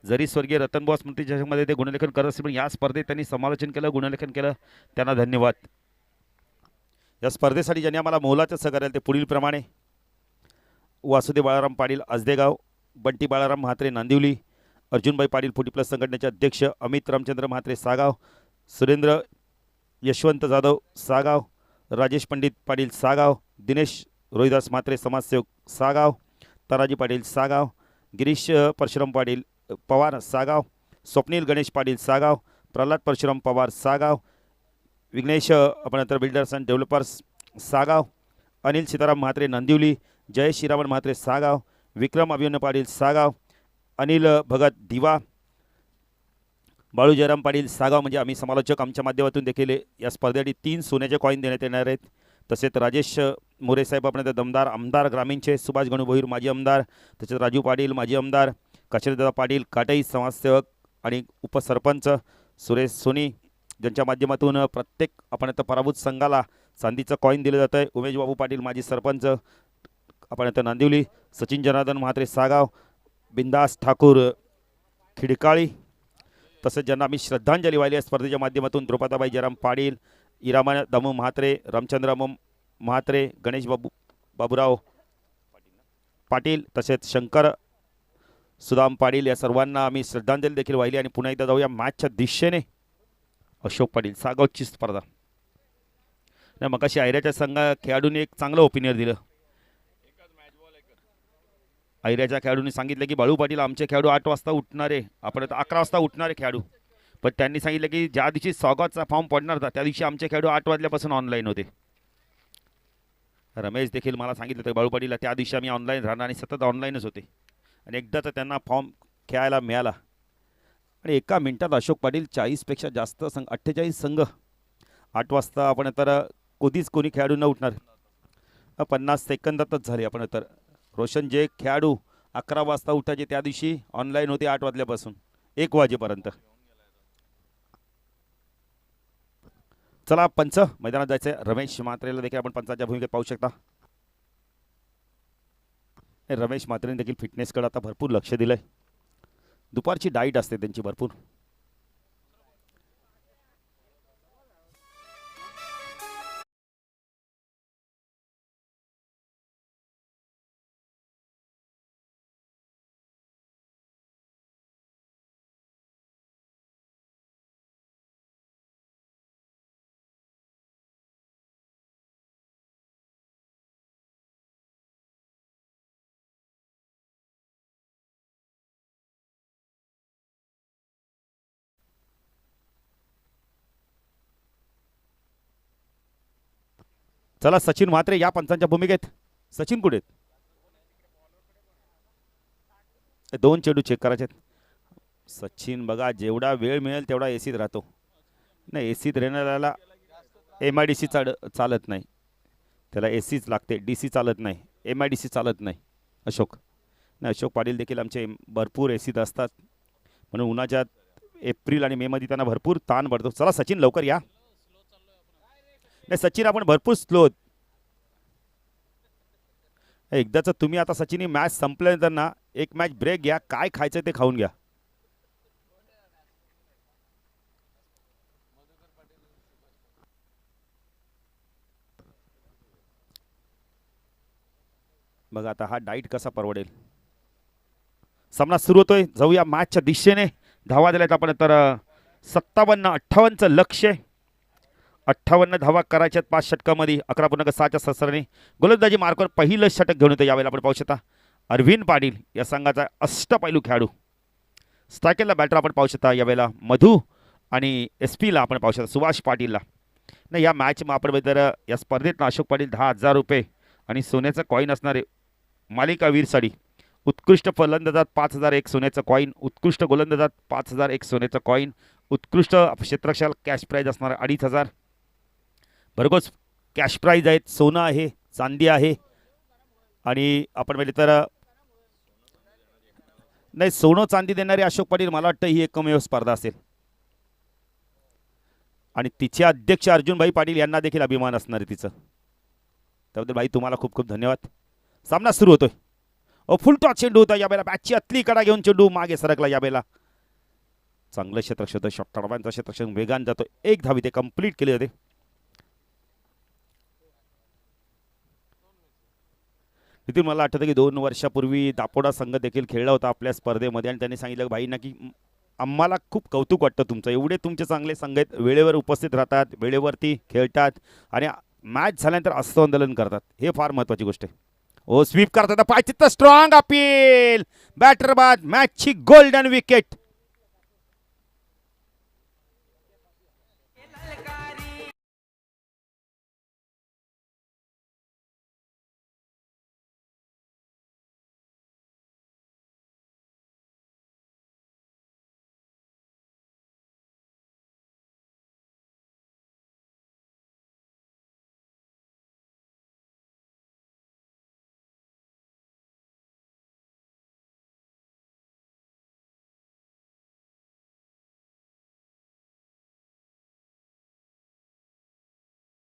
[SPEAKER 2] जरी स्वर्गीय रतनभाऊ स्मृती चषकमध्ये ते गुणलेखन करत असतील पण या स्पर्धेत त्यांनी समालोचन केलं, गुणलेखन केलं, त्यांना धन्यवाद. या स्पर्धेसाठी ज्यांनी आम्हाला मोलाचं सहकार्य ते पुढील प्रमाणे वासुदेव बाळाराम पाटील आजदेगाव, बंटी बाळाराम म्हात्रे नांदिवली, अर्जुनभाई पाटील 40+ संघटनेचे अध्यक्ष अमित रामचंद्र म्हात्रे सागाव, सुरेंद्र यशवंत जाधव सागाव, राजेश पंडित पाटील सागाव, दिनेश रोहिदास म्हात्रे समाजसेवक सागाव, तानाजी पाटील सागाव, गिरीश परशुराम पाटील पवार सागाव, स्वप्नील गणेश पाटील सागाव, प्रल्हाद परशुराम पवार सागाव, विघ्नेश आपण builders and developers Sagaon, Anil Sitaram Mhatre Nandivali, Jayesh Shriraman Mhatre Sagaon, Vikram Abhimanyu Patil Sagaon, Anil Bhagat Diwa, Balu Jairam Patil Sagaon. म्हणजे आम्ही समालोचक आमच्या माध्यमातून देखील या स्पर्धेसाठी 3 सोन्याचे कॉईन देण्यात येणार आहेत. तसेच राजेश मोरे साहेब आपण दमदार आमदार ग्रामीणचे, सुभाष गणू भोईर माजी आमदार, तसेच राजू पाटील माजी आमदार, काशीनाथदादा पाटील काटई समाजसेवक आणि उपसरपंच सुरेश सोनी, ज्यांच्या माध्यमातून प्रत्येक आपण आता पराभूत संघाला चांदीचं कॉईन दिलं जातं आहे. उमेश बाबू पाटील माजी सरपंच आपण आता नांदिवली, सचिन जनार्दन म्हात्रे सागाव, बिंदास ठाकूर खिडकाळी. तसेच ज्यांना आम्ही श्रद्धांजली वाहिली या स्पर्धेच्या माध्यमातून द्रौपदाबाई जयराम पाटील, इरामा दामू म्हात्रे, रामचंद्र म्हात्रे, गणेश बाबूराव पाटील, तसेच शंकर सुदाम पाटील या सर्वांना आम्ही श्रद्धांजली देखील वाहिली. आणि पुन्हा एकदा जाऊया मॅचच्या दिशेने. अशोक पाटील सागावची स्पर्धा. नाही मग अशी आयऱ्याच्या खेळाडूंनी एक चांगलं ओपिनियन दिलं. आयऱ्याच्या खेळाडूंनी सांगितलं की बाळू पाटील आमचे खेळाडू 8 वाजता उठणारे, आपण 11 वाजता उठणारे खेळाडू. पण त्यांनी सांगितलं की ज्या दिवशी स्वागतचा फॉर्म पडणार होता त्या दिवशी आमचे खेळाडू 8 वाजल्यापासून ऑनलाईन होते. रमेश देखील मला सांगितलं होतं बाळू पाटीलला त्या दिवशी आम्ही ऑनलाईन राहणार आणि सतत ऑनलाईनच होते. आणि एकदा तर त्यांना फॉर्म खेळायला मिळाला आणि एका मिनिटात अशोक पाटील 40पेक्षा जास्त 48 संघ 8 वाजता आपण तर कधीच कोणी खेळाडू न उठणार. 50 सेकंदातच झाले. आपण तर रोशन जे खेळाडू 11 वाजता उठायचे त्या दिवशी ऑनलाईन होते 8 वाजल्यापासून 1 वाजेपर्यंत. चला पंच मैदानात जायचं आहे. रमेश म्हात्रेला देखील आपण पंचाच्या भूमिकेत पाहू शकता. रमेश म्हात्रेने देखील फिटनेसकडे आता भरपूर लक्ष दिलंय. दुपारची डाईट असते त्यांची भरपूर. चला सचिन म्हात्रे या पंचांच्या भूमिकेत. सचिन कुठे आहेत? 2 चेंडू चेक करायचे. सचिन बघा जेवढा वेळ मिळेल तेवढा एसीत राहतो. नाही एसीत राहणाऱ्याला MIDC चालत नाही, त्याला एसीच लागते. DC चालत नाही, MIDC चालत नाही. अशोक नाही, अशोक पाटील देखील आमचे भरपूर एसीत असतात म्हणून उन्हाच्या एप्रिल आणि मेमध्ये त्यांना भरपूर ताण पडतो. चला सचिन लवकर या. नाही सचिन आपण भरपूर स्लो. एकदाच तुम्ही आता सचिन मॅच संपल्यानंतर ना एक मॅच ब्रेक घ्या, काय खायचं ते खाऊन घ्या. बघा आता हा डाईट कसा परवडेल. सामना सुरू होतोय. जाऊया मॅचच्या दिशेने. धावा दिल्यात आपण तर 57-58चं लक्ष्य. 58 धावा करायच्यात 5 षटकामध्ये. 11.6च्या ससराने गोलंदाजी मार्कवर पहिलं षटक घेऊन येतो. यावेळेला आपण पाहू शकता अरविंद पाटील या संघाचा अष्टपैलू खेळाडू. स्ट्रायकरला बॅटर आपण पाहू शकता यावेळेला मधू आणि SP ला आपण पाहू शकता सुभाष पाटीलला. नाही या मॅच आपण तर या स्पर्धेत अशोक पाटील 10,000 रुपये आणि सोन्याचं कॉईन असणारे मालिकावीरसाठी. उत्कृष्ट फलंदाजात 5,000 एक सोन्याचं कॉईन, उत्कृष्ट गोलंदाजात 5,000 एक सोन्याचं कॉईन, उत्कृष्ट क्षेत्ररक्षक कॅश प्राईज असणार 2,500. भरघोस कॅश प्राईज आहेत. सोनं आहे, चांदी आहे आणि आपण म्हणजे तर नाही सोनं चांदी देणारे अशोक पाटील मला वाटतं ही एकमेव स्पर्धा असेल. आणि तिचे अध्यक्ष अर्जुनभाई पाटील यांना देखील अभिमान असणार आहे तिचं. त्याबद्दल भाई तुम्हाला खूप खूप धन्यवाद. सामना सुरू होतोय. फुल टॉस चेंडू होता यावेळेला. बॅटची आतली कडा घेऊन चेंडू मागे सरकला यावेळेला. चांगलं क्षेत्ररक्षण होतं. शॉट टर्बांचं क्षेत्ररक्षण वेगान जातो. 1 धाव ते कंप्लीट केले होते. तिथे मला आठवतं की 2 वर्षापूर्वी दापोडा संघ देखील खेळला होता आपल्या स्पर्धेमध्ये आणि त्यांनी सांगितलं भाईंना की आम्हाला खूप कौतुक वाटतं तुमचं. एवढे तुमचे चांगले संघ आहेत, वेळेवर उपस्थित राहतात, वेळेवरती खेळतात आणि मॅच झाल्यानंतर आंदोलन करतात. हे फार महत्त्वाची गोष्ट आहे. स्वीप करतात पाय स्ट्रॉंग अपील. बॅटर बाद. मॅचची गोल्डन विकेट.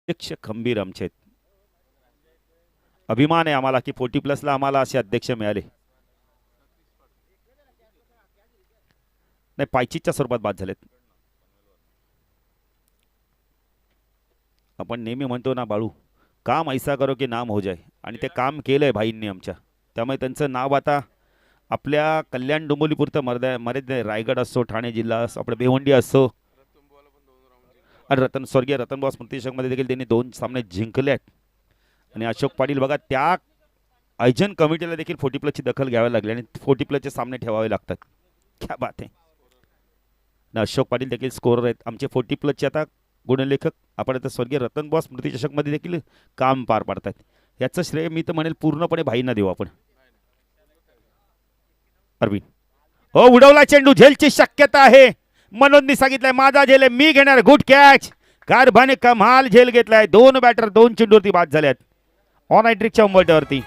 [SPEAKER 2] अध्यक्ष खंबीर आमचे आहेत. अभिमान आहे आम्हाला की 40+ आम्हाला असे अध्यक्ष मिळाले. नाही, पायचीच्या स्वरूपात बाद झालेत. आपण नेहमी म्हणतो ना बाळू, काम ऐसा करो की नाम हो जाए, आणि ते काम केलंय भाईंनी आमच्या. त्यामुळे त्यांचं नाव आता आपल्या कल्याण डोंबिवलीपुरतं मर्यादित नाही. रायगड असो, ठाणे जिल्हा असो, आपलं भिवंडी असो, आणि स्वर्गीय रतनबुवा स्मृती चषकमध्ये देखील त्यांनी 2 सामने जिंकले आहेत. आणि अशोक पाटील बघा, त्या आयोजन कमिटीला देखील 40+ दखल घ्यावी लागली आणि 40+ सामने ठेवावे लागतात. क्या बात आहे. अशोक पाटील देखील स्कोरर आहेत आमचे 40+ आता गुणलेखक. आपण आता स्वर्गीय रतनबुवा स्मृती चषकमध्ये देखील काम पार पाडतात. याचं श्रेय मी तर म्हणेल पूर्णपणे भाईंना देऊ आपण. अरविंद, हो, उडवला चेंडू, झेलची शक्यता आहे. मनोजनी सांगितलंय माझा झेल आहे, मी घेणार. Good catch. कारभाने कमाल झेल घेतलाय. 2 बॅटर 2 चेंडूवरती बाद झाल्यात ऑन हायड्रिकच्या उंबरट्यावरती.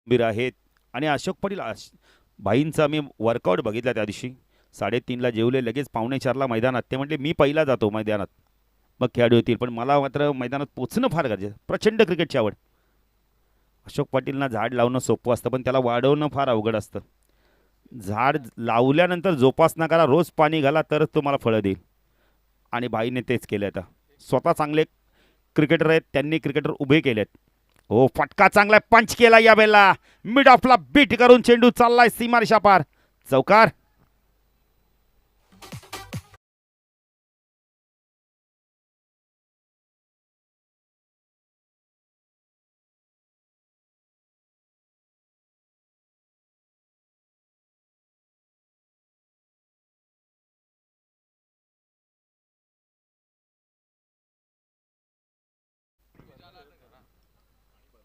[SPEAKER 2] आहेत आणि अशोक पाटील भाईंचा मी वर्कआउट बघितला त्या दिवशी. 3:30ला जेवले, लगेच 3:45ला मैदानात. ते म्हटले मी पहिला जातो मैदानात, मग खेळाडू येतील, पण मला मात्र मैदानात पोचणं फार गरजेचं. प्रचंड क्रिकेटची आवड. अशोक पाटीलना झाड लावणं सोपं असतं, पण त्याला वाढवणं फार अवघड असतं. झाड लावल्यानंतर जोपासना करा, रोज पाणी घाला, तरच तुम्हाला फळं देईल. आणि भाईने तेच केलं. आता स्वतः चांगले क्रिकेटर आहेत, त्यांनी क्रिकेटर उभे केलेत. हो, फटका चांगला पंच केला या बेला. मिड ऑफला बीट करून चेंडू चाललाय सीमारेषा पार. चौकार.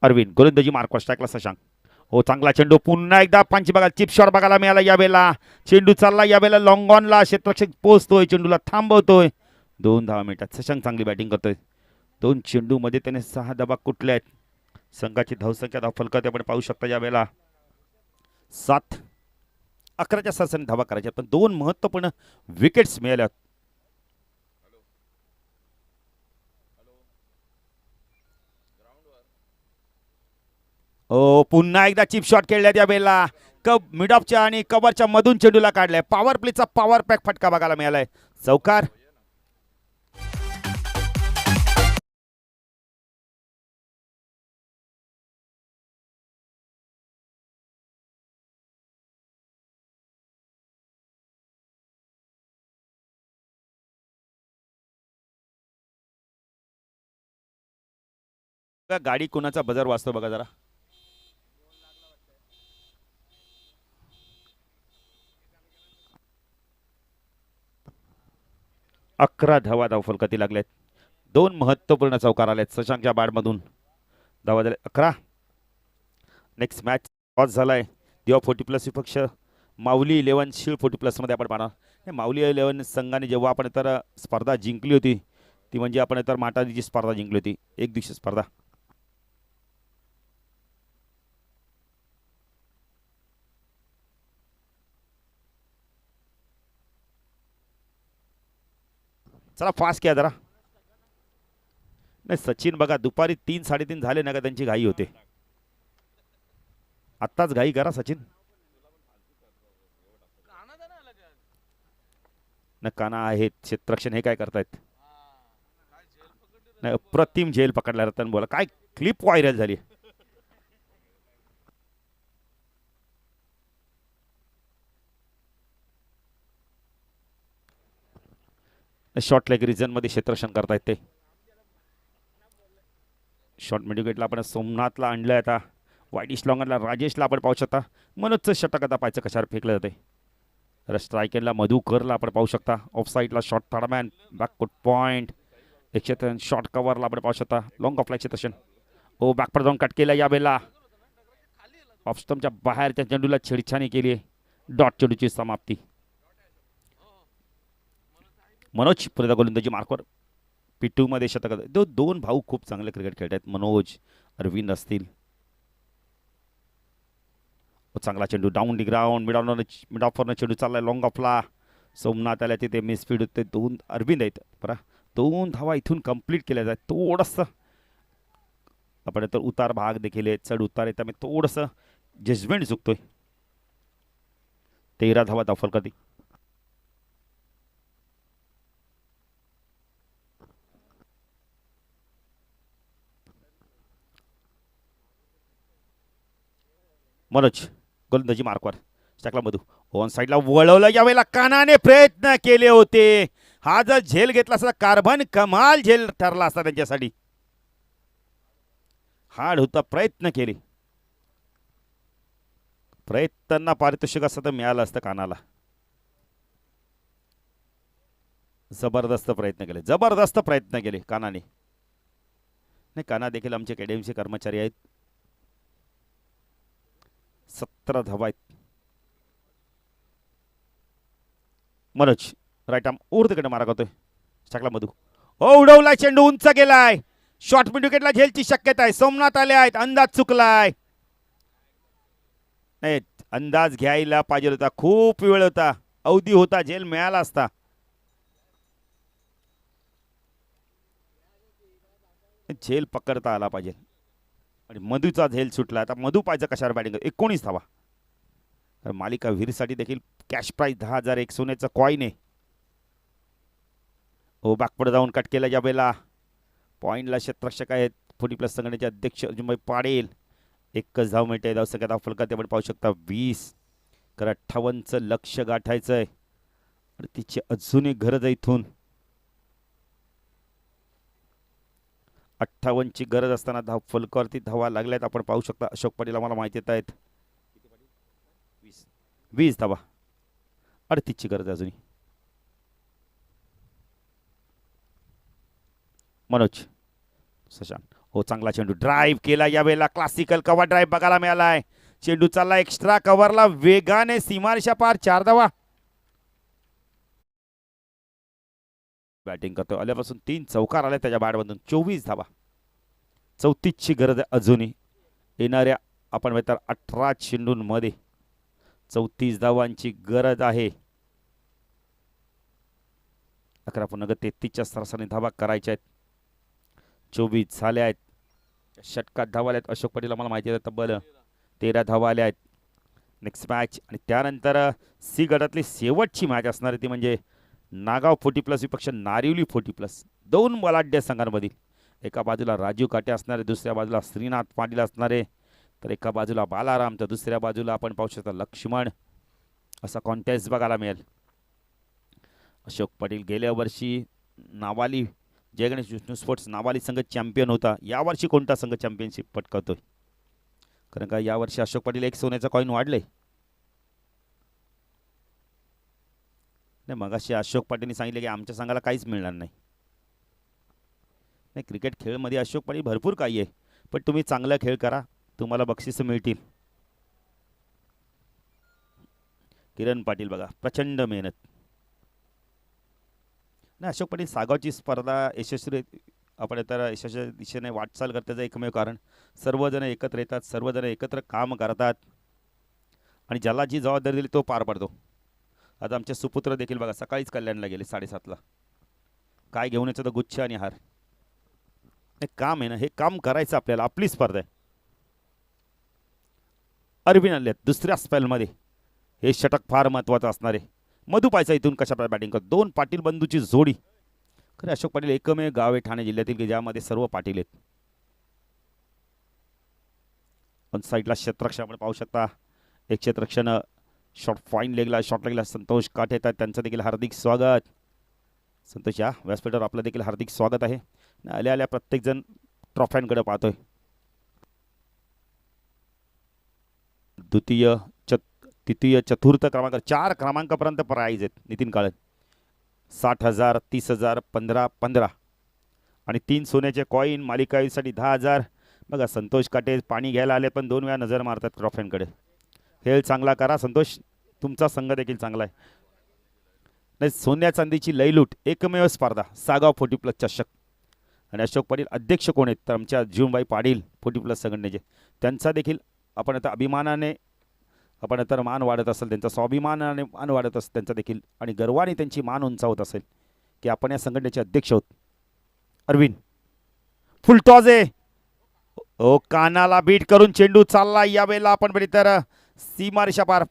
[SPEAKER 2] अरविंद गोलंदाजी मार्क स्ट्राईकला शशांक. हो, चांगला चेंडू. पुन्हा एकदा पंच बघा, चिप शॉट बघायला मिळाला या बेला. चेंडू चालला या बेला लॉंग ऑनला. क्षेत्ररक्षक पोहोचतोय, चेंडूला थांबवतोय. 2 धावा मिळतात. शशांक चांगली बॅटिंग करतोय. 2 चेंडूमध्ये त्याने 6 धावा कुठल्या आहेत. संघाची धावसंख्या धावफलकात आपण पाहू शकता या वेळेला 7-11च्या सरासरी धावा करायच्या, पण 2 महत्त्वपूर्ण विकेट्स मिळाल्या. हो, पुन्हा एकदा चिप शॉट खेळल्यात या बेलला. मिड ऑफच्या आणि कव्हरच्या मधून चेंडूला काढलाय. पॉवर प्लेचा पॉवर पॅक फटका बघायला मिळालाय. चौकार. गाडी कोणाचा बजर वाजतो बघा जरा. अकरा धावा धावफलकाती लागल्यात. 2 महत्त्वपूर्ण चौकार आलेत शशांकच्या बॅटमधून. धावा झाले 11. नेक्स्ट मॅच टॉस झालाय. देवा 40+ विपक्ष माऊली 11 शीळ 40+ मध्ये आपण पाहणार. हे माऊली 11 संघाने जेव्हा आपण तर स्पर्धा जिंकली होती, ती म्हणजे आपण तर माटादीची स्पर्धा जिंकली होती, एक दिवशी स्पर्धा. चला फास्ट घ्या जरा. नाही, सचिन बघा दुपारी 3-3:30 झाले ना का त्यांची घाई होते. आत्ताच घाई करा सचिन. न काना आहेत क्षेत्ररक्षण, हे काय करतायत. नाही, अप्रतिम झेल पकडला रतन बोला. काय क्लिप व्हायरल झाली. शॉर्ट लेग रिजन मध्ये क्षेत्ररक्षण करतायत ते. शॉर्ट मिडविकेटला आपण सोमनाथला आणलंय. आता वाईडिश लॉंगरला राजेशला आपण पाहू शकता. मनोजचं षटक आता पाहायचं कशावर फेकलं जाते. तर स्ट्रायकेनला मधुकरला आपण पाहू शकता. ऑफ साईडला शॉर्ट थर्डमॅन बॅकफुट पॉईंट एक क्षेत्रक्षण शॉर्ट कव्हरला आपण पाहू शकता. लॉंग ऑफला क्षेत्रक्षण ओ बॅकपर जाऊन कट केला यावेळेला. ऑफ स्टंपच्या बाहेर त्या चेंडूला छेडछाणी केली. डॉट चेंडूची समाप्ती. मनोज पुढे गोलंदाजी मार्कवर P2 मध्ये शतक. दोन भाऊ खूप चांगले क्रिकेट खेळत आहेत. मनोज अरविंद असतील. चांगला चेंडू डाऊन दी ग्राउंड मिड ऑफरनं चेंडू चाललाय लॉंग ऑफला. सोमनाथ आल्या तिथे मिसफीड होते. दोन अरविंद आहेत बरं. 2 धावा इथून कंप्लीट केल्या जात. थोडंसं आपण तर उतार भाग देखील आहे. चढ उतार आहे त्यामुळे थोडंसं जजमेंट चुकतोय. 13 धावा दाखल करते. मनोज गोलंदाजी मार्कवर टाकला मधू. ऑन साईडला वळवलं यावेळेला कानाने प्रयत्न केले होते. हा जर झेल घेतला असता कार्बन कमाल झेल ठरला असता त्यांच्यासाठी. हार्ड होता प्रयत्न केले. प्रयत्नांना पारितोषिक असतं तर मिळालं असतं कानाला. जबरदस्त प्रयत्न केले. जबरदस्त प्रयत्न केले कानाने. नाही काना देखील आमचे अकॅडमीचे कर्मचारी आहेत. 17 धावा आहेत. मनोज राईट आर्म ओर तिकडे मारा करतोय. टाकला मधू. हो उडवलाय चेंडू उंच गेलाय. शॉर्ट मिड विकेटला झेलची शक्यता आहे. सोमनाथ आले आहेत. अंदाज चुकलाय. नाही अंदाज घ्यायला पाहिजे होता. खूप वेळ होता. अवधी होता. झेल मिळाला असता. झेल पकडता आला पाहिजे आणि मधूचा झेल सुटला. आता मधू पाहिजे कशावर बॅटिंग. 19 धावा. तर मालिका वीरसाठी देखील कॅश प्राईज 10,000 एक सोन्याचं कॉईन आहे. हो बॅकपुढे जाऊन कट केला यावेळेला. पॉईंटला क्षेत्ररक्षक आहेत. 40+ संघटनेचे अध्यक्ष अजूनभाई पाडेल. एकच धाव मिळते. धाव सगळ्यात फलकात आपण पाहू शकता 20. कारण 58चं लक्ष गाठायचं आहे आणि तिची अजून एक गरज आहे. इथून 58ची गरज असताना धाव फलकावरती धावा लागल्यात आपण पाहू शकता. अशोक पाटील आम्हाला माहिती येत आहेत. 20 धावा. 38ची गरज अजूनही. मनोज शशांक हो चांगला चेंडू ड्राईव्ह केला यावेळेला. क्लासिकल कव्हर ड्राईव्ह बघायला मिळालाय. चेंडू चालला एक्स्ट्रा कव्हरला वेगाने सीमारेषा पार. 4 धावा. बॅटिंग करतो आल्यापासून 3 चौकार आले त्याच्या बॅटमधून. 24 धावा. 34ची गरज आहे अजूनही. येणाऱ्या आपण तर 18 चेंडूंमध्ये 34 धावांची गरज आहे. 11-33च्या सरासरी धावा करायच्या आहेत. 24 झाल्या आहेत. षटकात धावा आल्या आहेत. अशोक पाटील आम्हाला माहिती आहे तब्बल 13 धावा आल्या आहेत. नेक्स्ट मॅच आणि त्यानंतर सी गटातली शेवटची मॅच असणार ती म्हणजे नागाव 40+ विपक्ष नारिवली 40+. 2 बलाढ्य संघांमधील. एका बाजूला राजीव काटे असणारे. दुसऱ्या बाजूला श्रीनाथ पाटील असणारे. तर एका बाजूला बालाराम तर दुसऱ्या बाजूला आपण पाहू शकता लक्ष्मण. असा कॉन्टेस्ट बघायला मिळेल. अशोक पाटील गेल्या वर्षी नावाली जय गणेश विष्णू स्पोर्ट्स नावाली संघ चॅम्पियन होता. यावर्षी कोणता संघ चॅम्पियनशिप पटकावतोय. कारण का यावर्षी अशोक पाटील एक सोन्याचा कॉईन वाढले. नाही मग अशी अशोक पाटीलने सांगितले की आमच्या संघाला काहीच मिळणार नाही. नाही क्रिकेट खेळमध्ये अशोक पाटील भरपूर काही आहे. पण तुम्ही चांगला खेळ करा तुम्हाला बक्षीस मिळतील. किरण पाटील बघा प्रचंड मेहनत. नाही अशोक पाटील सागावची स्पर्धा यशस्वी आपण तर यशाच्या दिशेने वाटचाल करण्याचं एकमेव कारण सर्वजण एकत्र येतात. सर्वजण एकत्र काम करतात आणि ज्याला जी जबाबदारी दिली तो पार पडतो. आता आमचे सुपुत्र देखील बघा सकाळीच कल्याणला गेले 7:30ला. काय घेऊन यायचं तर गुच्छ आणि हार. हे काम आहे ना. हे काम करायचं आपल्याला. आपली स्पर्धा आहे. अरविंद आले दुसऱ्या स्पेलमध्ये. हे षटक फार महत्त्वाचं असणार आहे. मधू पायचा इथून कशा बॅटिंग करतो. 2 पाटील बंधूची जोडी. खरं अशोक पाटील एकमेव गाव आहे ठाणे जिल्ह्यातील की ज्यामध्ये सर्व पाटील आहेत. पण साईडला क्षेत्ररक्षण आपण पाहू शकता. एक क्षेत्ररक्षण शॉर्ट फाईन लेगला शॉर्ट लेगला संतोष काठ येतात. त्यांचं देखील हार्दिक स्वागत. संतोष या व्यासपीठावर आपलं देखील हार्दिक स्वागत आहे. आल्या आल्या प्रत्येकजण ट्रॉफ्यांकडे पाहतोय. द्वितीय तृतीय चतुर्थ क्रमांक 4 क्रमांकापर्यंत प्राईज आहेत नितीन काळन. 60,000, 30,000, 15,15 आणि 3 सोन्याचे कॉईन. मालिकावीसाठी 10,000. बघा संतोष काटे पाणी घ्यायला आले पण 2 वेळा नजर मारतात ट्रॉफ्यांकडे. खेळ चांगला करा संतोष, तुमचा संघ देखील चांगला आहे. नाही सोन्या चांदीची लयलूट एकमेव स्पर्धा सागाव 40+ चषक. आणि अशोक पाटील अध्यक्ष कोण आहेत तर आमच्या जीवनबाई पाटील 40+ संघटनेचे. त्यांचा देखील आपण आता अभिमानाने आपण आता मान वाढत असेल, त्यांचा स्वाभिमानाने मान वाढत असेल त्यांचा देखील, आणि गर्वाने त्यांची मान उंचावत असेल की आपण या संघटनेचे अध्यक्ष आहोत. अरविंद फुलटॉज आहे. ओ कानाला बीट करून चेंडू चालला. यावेळेला आपण बघितलं तर सीमारेषा पार.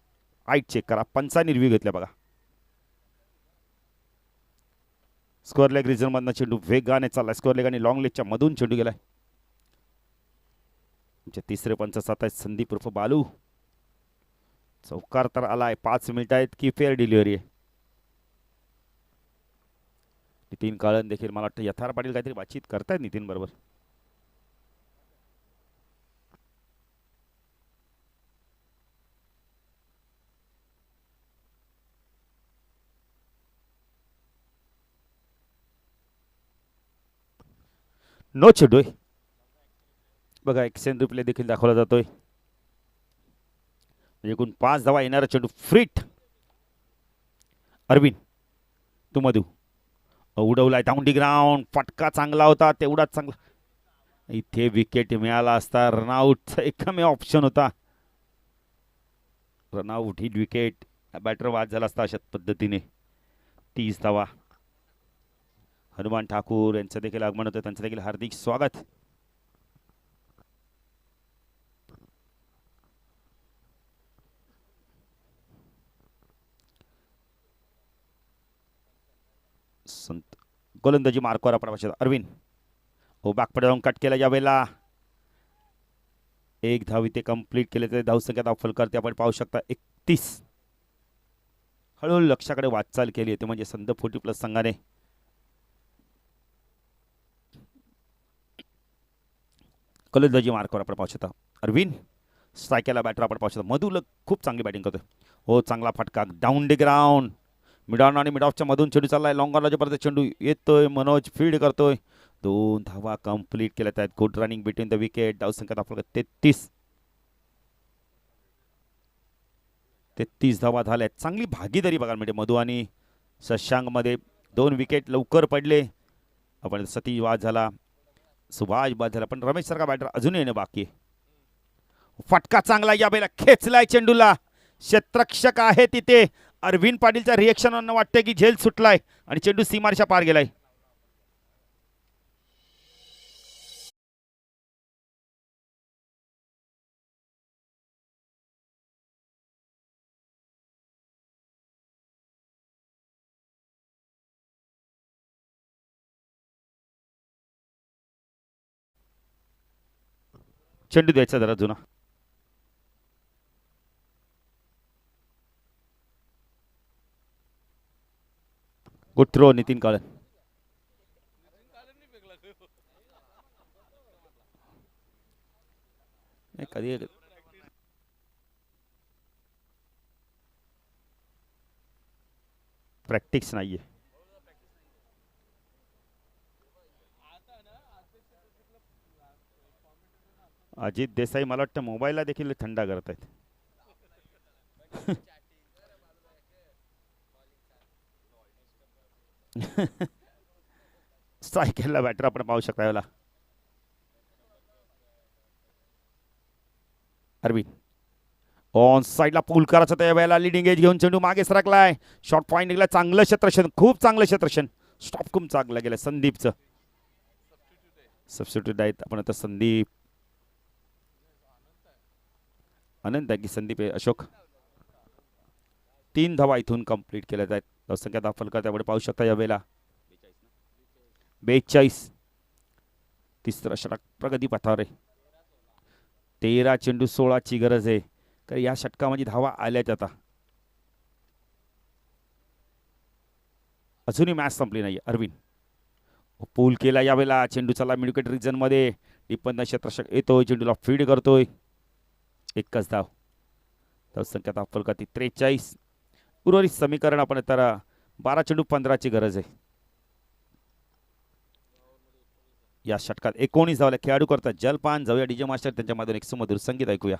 [SPEAKER 2] हाईट चेक करा, पंचांनी रिव्ह्यू घेतल्या बघा. स्क्वेअर लेग रिजन मधनं चेंडू वेगाने चाललाय. स्क्वेअर लेग आणि लॉंग लेगच्या मधून चेंडू गेलाय. आमचे तिसरे पंच सात आहेत संदीप उर्फ बालू. चौकार तर आलाय. 5 मिनिट आहेत की फेअर डिलिव्हरी आहे. नितीन काळन देखील मला वाटतं यथार पाटील काहीतरी बातचीत करतायत नितीन बरोबर. नो चेंडू आहे बघा. एक्सेंट रिप्ले देखील दाखवला जातोय. एकूण 5 धावा येणारा चेंडू. फ्रीट अरविंद तू मधू उडवलाय डाऊन ग्राउंड. फटका चांगला होता, तेवढाच चांगला. इथे विकेट मिळाला असता. रनआउटचा एकमेव ऑप्शन होता. Run out hit wicket. बॅटर बाद झाला असता अशा पद्धतीने. 30 धावा. हनुमान ठाकूर यांचं देखील आगमन होतं, त्यांचं देखील हार्दिक स्वागत. संत गोलंदाजी मार्कवर आपण पाहतो. अरविंद हो बॅकपडे जाऊन कट केला. यावेळेला 1 धाव इथे कंप्लीट केले तर धावसंख्या दाखल करते आपण पाहू शकता 31. हळूहळू लक्षाकडे वाटचाल केली होती म्हणजे संत 40+ संघाने. गोलंदाजी मार्कवर आपण पाहू शकता. अरविंद स्ट्रायकेला बॅटर आपण पाहू शकता. मधुल खूप चांगली बॅटिंग करतोय. हो चांगला फटका डाऊन द ग्राउंड. मिडॉन आणि मिड ऑफच्या मधून चेंडू चाललाय. लॉंग ऑन परत चेंडू येतोय. मनोज फील्ड करतोय. 2 धावा कंप्लीट केल्यात आहेत. Good running between the wicket. धावसंख्या दाखल 33. 33 धावा झाल्या. चांगली भागीदारी बघायला मिळते मधु आणि शशांकमध्ये. 2 विकेट लवकर पडले. आपण सतीश बाद झाला, सुभाष बाद झाला, पण रमेश सारखा बॅटर अजूनही येणं बाकी आहे. फटका चांगला यावेळेला खेचलाय चेंडूला. क्षेत्ररक्षक आहे तिथे. अरविंद पाटीलच्या रिएक्शन वाटतंय की झेल सुटलाय आणि चेंडू सीमारेषा पार गेलाय. चेंडू द्यायचा जरा जुना. Good throw Nitin Kalan. कधी प्रॅक्टिस नाहीये. अजित देसाई मला वाटतं मोबाईलला देखील थंडा करत आहेत. स्ट्रायकरला बॅटर आपण पाहू शकता. याला अरविंद ऑन साईडला पूल करायचं त्या वेळेला लिडिंग एज घेऊन चेंडू मागे सरकलाय. शॉर्ट पॉईंट निघला. चांगलं क्षेत्ररक्षण, खूप चांगलं क्षेत्ररक्षण. स्टॉप खूप चांगलं गेलं संदीपचं. सबस्टिट्यूट आहेत आपण आता. संदीप अनंत आहे की संदीप आहे. अशोक. 3 धावा इथून कंप्लीट केल्या आहेत. धावसंख्या दाखल करता आपण पाहू शकता यावेळेला 42. तिसरा षटक प्रगती पथावर आहे. 13 चेंडू 16ची गरज आहे कारण या षटकामध्ये धावा आल्यात. आता अजूनही मॅच संपली नाही. अरविंद पूल केला. यावेळेला चेंडू चला मिड विकेट रिजन मध्ये. टिप्पण क्षेत्ररक्षक येतोय, चेंडूला फीड करतोय. एकच धाव. धावसंख्या आता फलकाती 43. उर्वरित समीकरण आपण तर 12 चेंडू 15ची गरज आहे. या षटकात 19 धावल्या खेळाडू करतात जलपान. जाऊया डीजे मास्टर त्यांच्या माध्यमातून एक सुमधुर संगीत ऐकूया.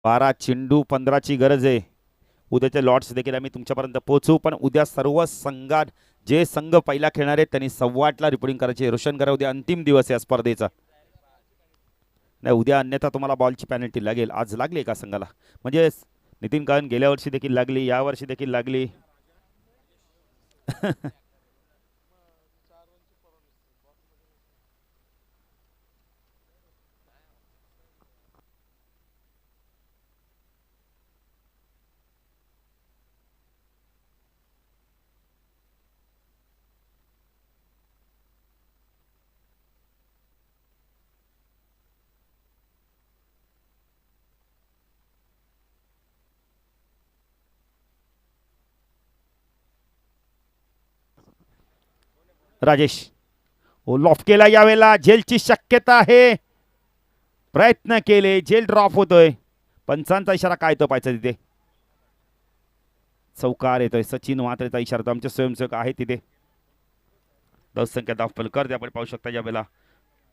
[SPEAKER 2] बारा चेंडू 15ची गरज आहे. उद्याचे लॉट्स देखील आम्ही तुमच्यापर्यंत पोहोचू. पण उद्या सर्व संघात जे संघ पहिला खेळणार आहेत त्यांनी 8:15ला रिपोर्टिंग करायची. रोशन करा, उद्या अंतिम दिवस या स्पर्धेचा. नाही उद्या अन्यथा तुम्हाला बॉलची पॅनल्टी लागेल. आज लागली एका संघाला, म्हणजे नितीन काहन गेल्या वर्षी देखील लागली, या वर्षी देखील लागली. राजेश लॉफ केला, यावेळेला झेलची शक्यता आहे. प्रयत्न केले, झेल ड्रॉप होतोय. पंचांचा इशारा काय तो पाहायचा तिथे. चौकार येतोय. सचिन मात्रेचा इशारा तो आमचे स्वयंसेवक आहे तिथे. धावसंख्या दाखल करते आपण पाहू शकता यावेळेला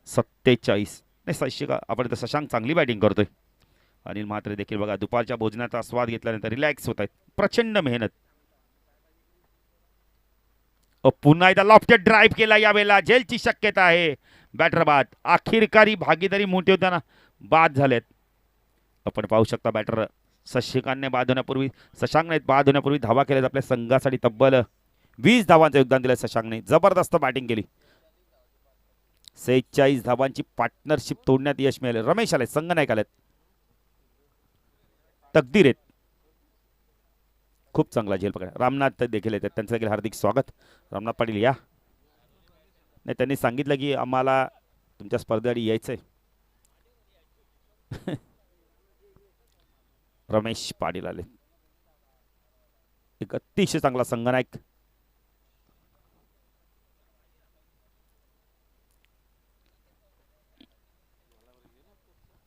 [SPEAKER 2] 47. नाही 600 का आपण तर शशांक चांगली बॅटिंग करतोय. अनिल म्हात्रे देखील बघा दुपारच्या भोजनाचा स्वाद घेतल्यानंतर रिलॅक्स होत आहेत. प्रचंड मेहनत. पुन्हा एकदा लॉफ्टेड ड्राईव्ह केला, यावेळेला झेलची शक्यता आहे. बॅटर बाद. आखिरकारी भागीदारी मोठी होताना बाद झालेत. आपण पाहू शकता बॅटर शशिकांतने बाद होण्यापूर्वी धावा केल्यात आपल्या संघासाठी. तब्बल 20 धावांचं योगदान दिलं शशांकने. जबरदस्त बॅटिंग केली. 46 धावांची पार्टनरशिप तोडण्यात यश मिळाले. रमेश आले, संघ नायक आलेत. तकदीर आहेत. खूप चांगला झेल पकड. रामनाथ देखील येतात, त्यांचं देखील हार्दिक स्वागत. रामनाथ पाटील या. नाही त्यांनी सांगितलं की आम्हाला तुमच्या स्पर्धेसाठी यायचंय. रमेश पाटील आले, एक अतिशय चांगला संघनायक.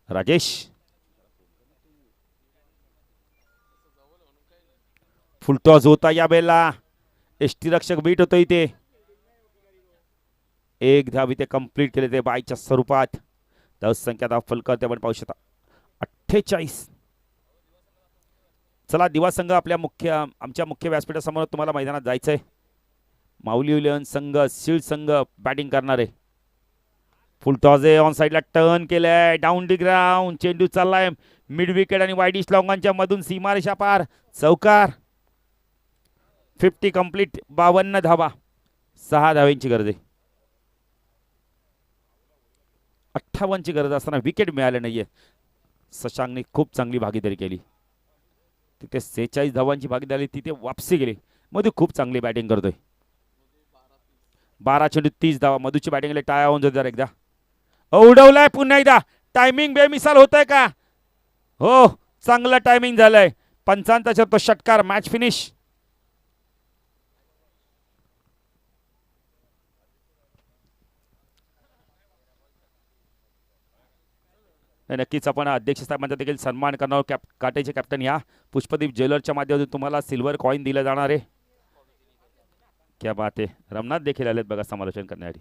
[SPEAKER 2] राजेश फुलटॉस होता यावेळेला. एसटी रक्षक बीट होतो इथे. एक धाव इथे कंप्लीट केले ते बायच्या स्वरूपात. धावसंख्या धाव फलक आपण पाहू शकता 48. चला दिवा संघ आमच्या मुख्य व्यासपीठासमोर तुम्हाला मैदानात जायचंय. माऊली विलियन संघ शिल्ड संघ बॅटिंग करणार आहे. फुलटॉस ऑन साइडला टर्न केलंय. Down D ground. चेंडू चाललाय मिड विकेट आणि वाईडिश लॉंगांच्या मधून सीमारेषा पार. चौकार. 50 कंप्लीट. 52 धावा. 6 धावांची गरज आहे. 58 ची गरज असताना विकेट मिळाले नाहीये. शशांकने खूप चांगली भागीदारी केली तिथे. 46 धावांची भागीदारी, तिथे वापसी गेली. मधू खूप चांगली बॅटिंग करतोय. 12 चेंडू 30 धावा. मधूची बॅटिंग टाळ्या होऊन जर एकदा उडवलाय पुन्हा एकदा टायमिंग बेमिसाल होतंय का? हो, चांगलं टायमिंग झालंय. पंचांचा तो षटकार, मॅच फिनिश. नक्कीच आपण अध्यक्षस्थानाचा देखील सन्मान करणार. काटेचे कॅप्टन या पुष्पदीप ज्वेलरच्या माध्यमातून तुम्हाला सिल्वर कॉईन दिलं जाणार आहे. क्या बात आहे. रमनाथ देखील आलेत बघा समालोचन करण्यासाठी.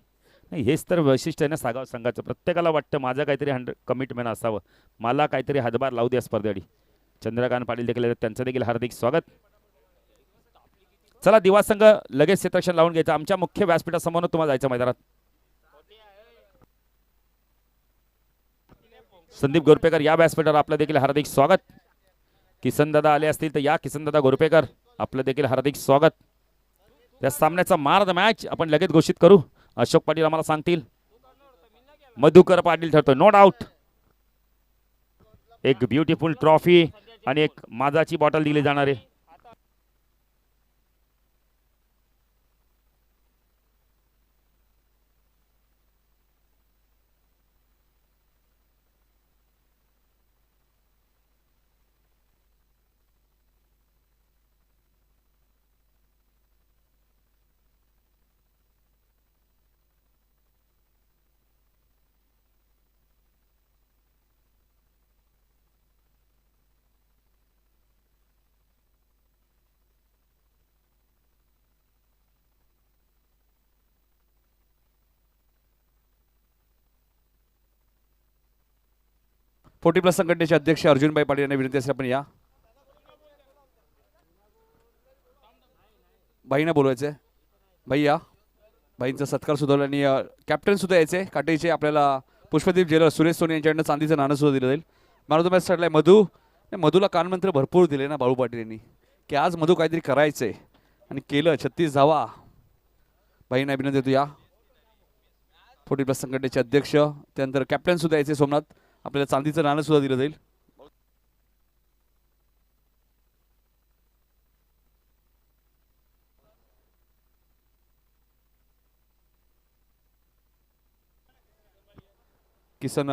[SPEAKER 2] नाही, हेच तर वैशिष्ट्य आहे ना सागाव संघाचं. प्रत्येकाला वाटतं माझं काहीतरी कमिटमेंट असावं, मला काहीतरी हातभार लावू द्या स्पर्धेसाठी. चंद्रकांत पाटील देखील आहेत, त्यांचं देखील हार्दिक स्वागत. चला दिवा संघ लगेच क्षेत्ररक्षण लावून घ्यायचं. आमच्या मुख्य व्यासपीठासमोर तुम्हाला जायचं मैदानात. संदीप गोरपेकर या व्यासपीठावर आपलं देखील हार्दिक स्वागत. किसन दादा आले असतील तर या किसन दादा गोरपेकर, आपलं देखील हार्दिक स्वागत. या सामन्याचा मार्ग मॅच आपण लगेच घोषित करू. अशोक पाटील आम्हाला सांगतील. मधुकर पाटील ठरतोय नो डाऊट. एक ब्युटिफुल ट्रॉफी आणि एक माझाची बॉटल दिली जाणार आहे.
[SPEAKER 1] फोर्टी प्लस संघटनेचे अध्यक्ष अर्जुनभाई पाटील यांना विनंती असेल आपण या. भाईंना बोलवायचंय. भाई या. भाईंचा सत्कार सुद्धा आणि कॅप्टन सुद्धा यायचे काटेचे. आपल्याला पुष्पदीप ज्वेलर सुरेश सोनी यांच्याकडनं चांदीचं नाणं सुद्धा दिलं जाईल. मॅन ऑफ द मॅच ठरलाय मधू. मधूला कानमंत्र भरपूर दिले ना बाळू पाटील यांनी, की आज मधू काहीतरी करायचंय आणि केलं. 36 धावा. भाईंना विनंती देतो या. फोर्टी प्लस संघटनेचे अध्यक्ष, त्यानंतर कॅप्टन सुद्धा यायचे सोमनाथ. आपल्याला चांदीचं नाणं सुद्धा दिलं जाईल. किसन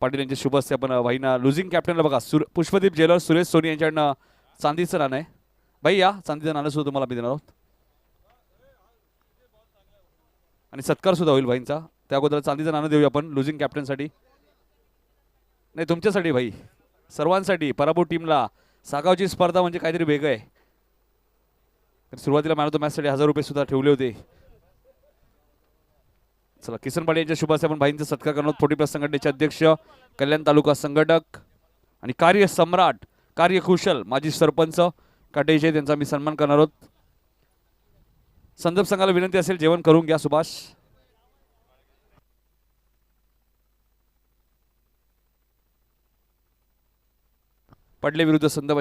[SPEAKER 1] पाटील यांच्या शुभ हस्ते आपण भाईंना लुझिंग कॅप्टनला बघा पुष्पदीप ज्वेलर सुरेश सोनी यांच्याकडनं चांदीचं नाणं आहे. भाई या. चांदीचं नाणं सुद्धा तुम्हाला मी देणार आहोत आणि सत्कार सुद्धा होईल भाईंचा. त्या अगोदर चांदीचं नाणं देऊया आपण लुझिंग कॅप्टनसाठी. नाही, तुमच्यासाठी भाई, सर्वांसाठी. पराभूत टीमला सागावची स्पर्धा म्हणजे काहीतरी वेगळं आहे. सुरुवातीला मॅन ऑफ द मॅचसाठी 1000 रुपये सुद्धा ठेवले होते. चला, किसन पाटील यांच्या शुभ हस्ते आपण भाईंचा सत्कार करणार. फोर्टी प्लस संघटनेचे अध्यक्ष, कल्याण तालुका संघटक आणि कार्य सम्राट, कार्यकुशल माजी सरपंच काटेचे, त्यांचा मी सन्मान करणार आहोत. संदर्भ संघाला विनंती असेल जेवण करून घ्या. सुभाष पडले विरुद्ध संदर्भ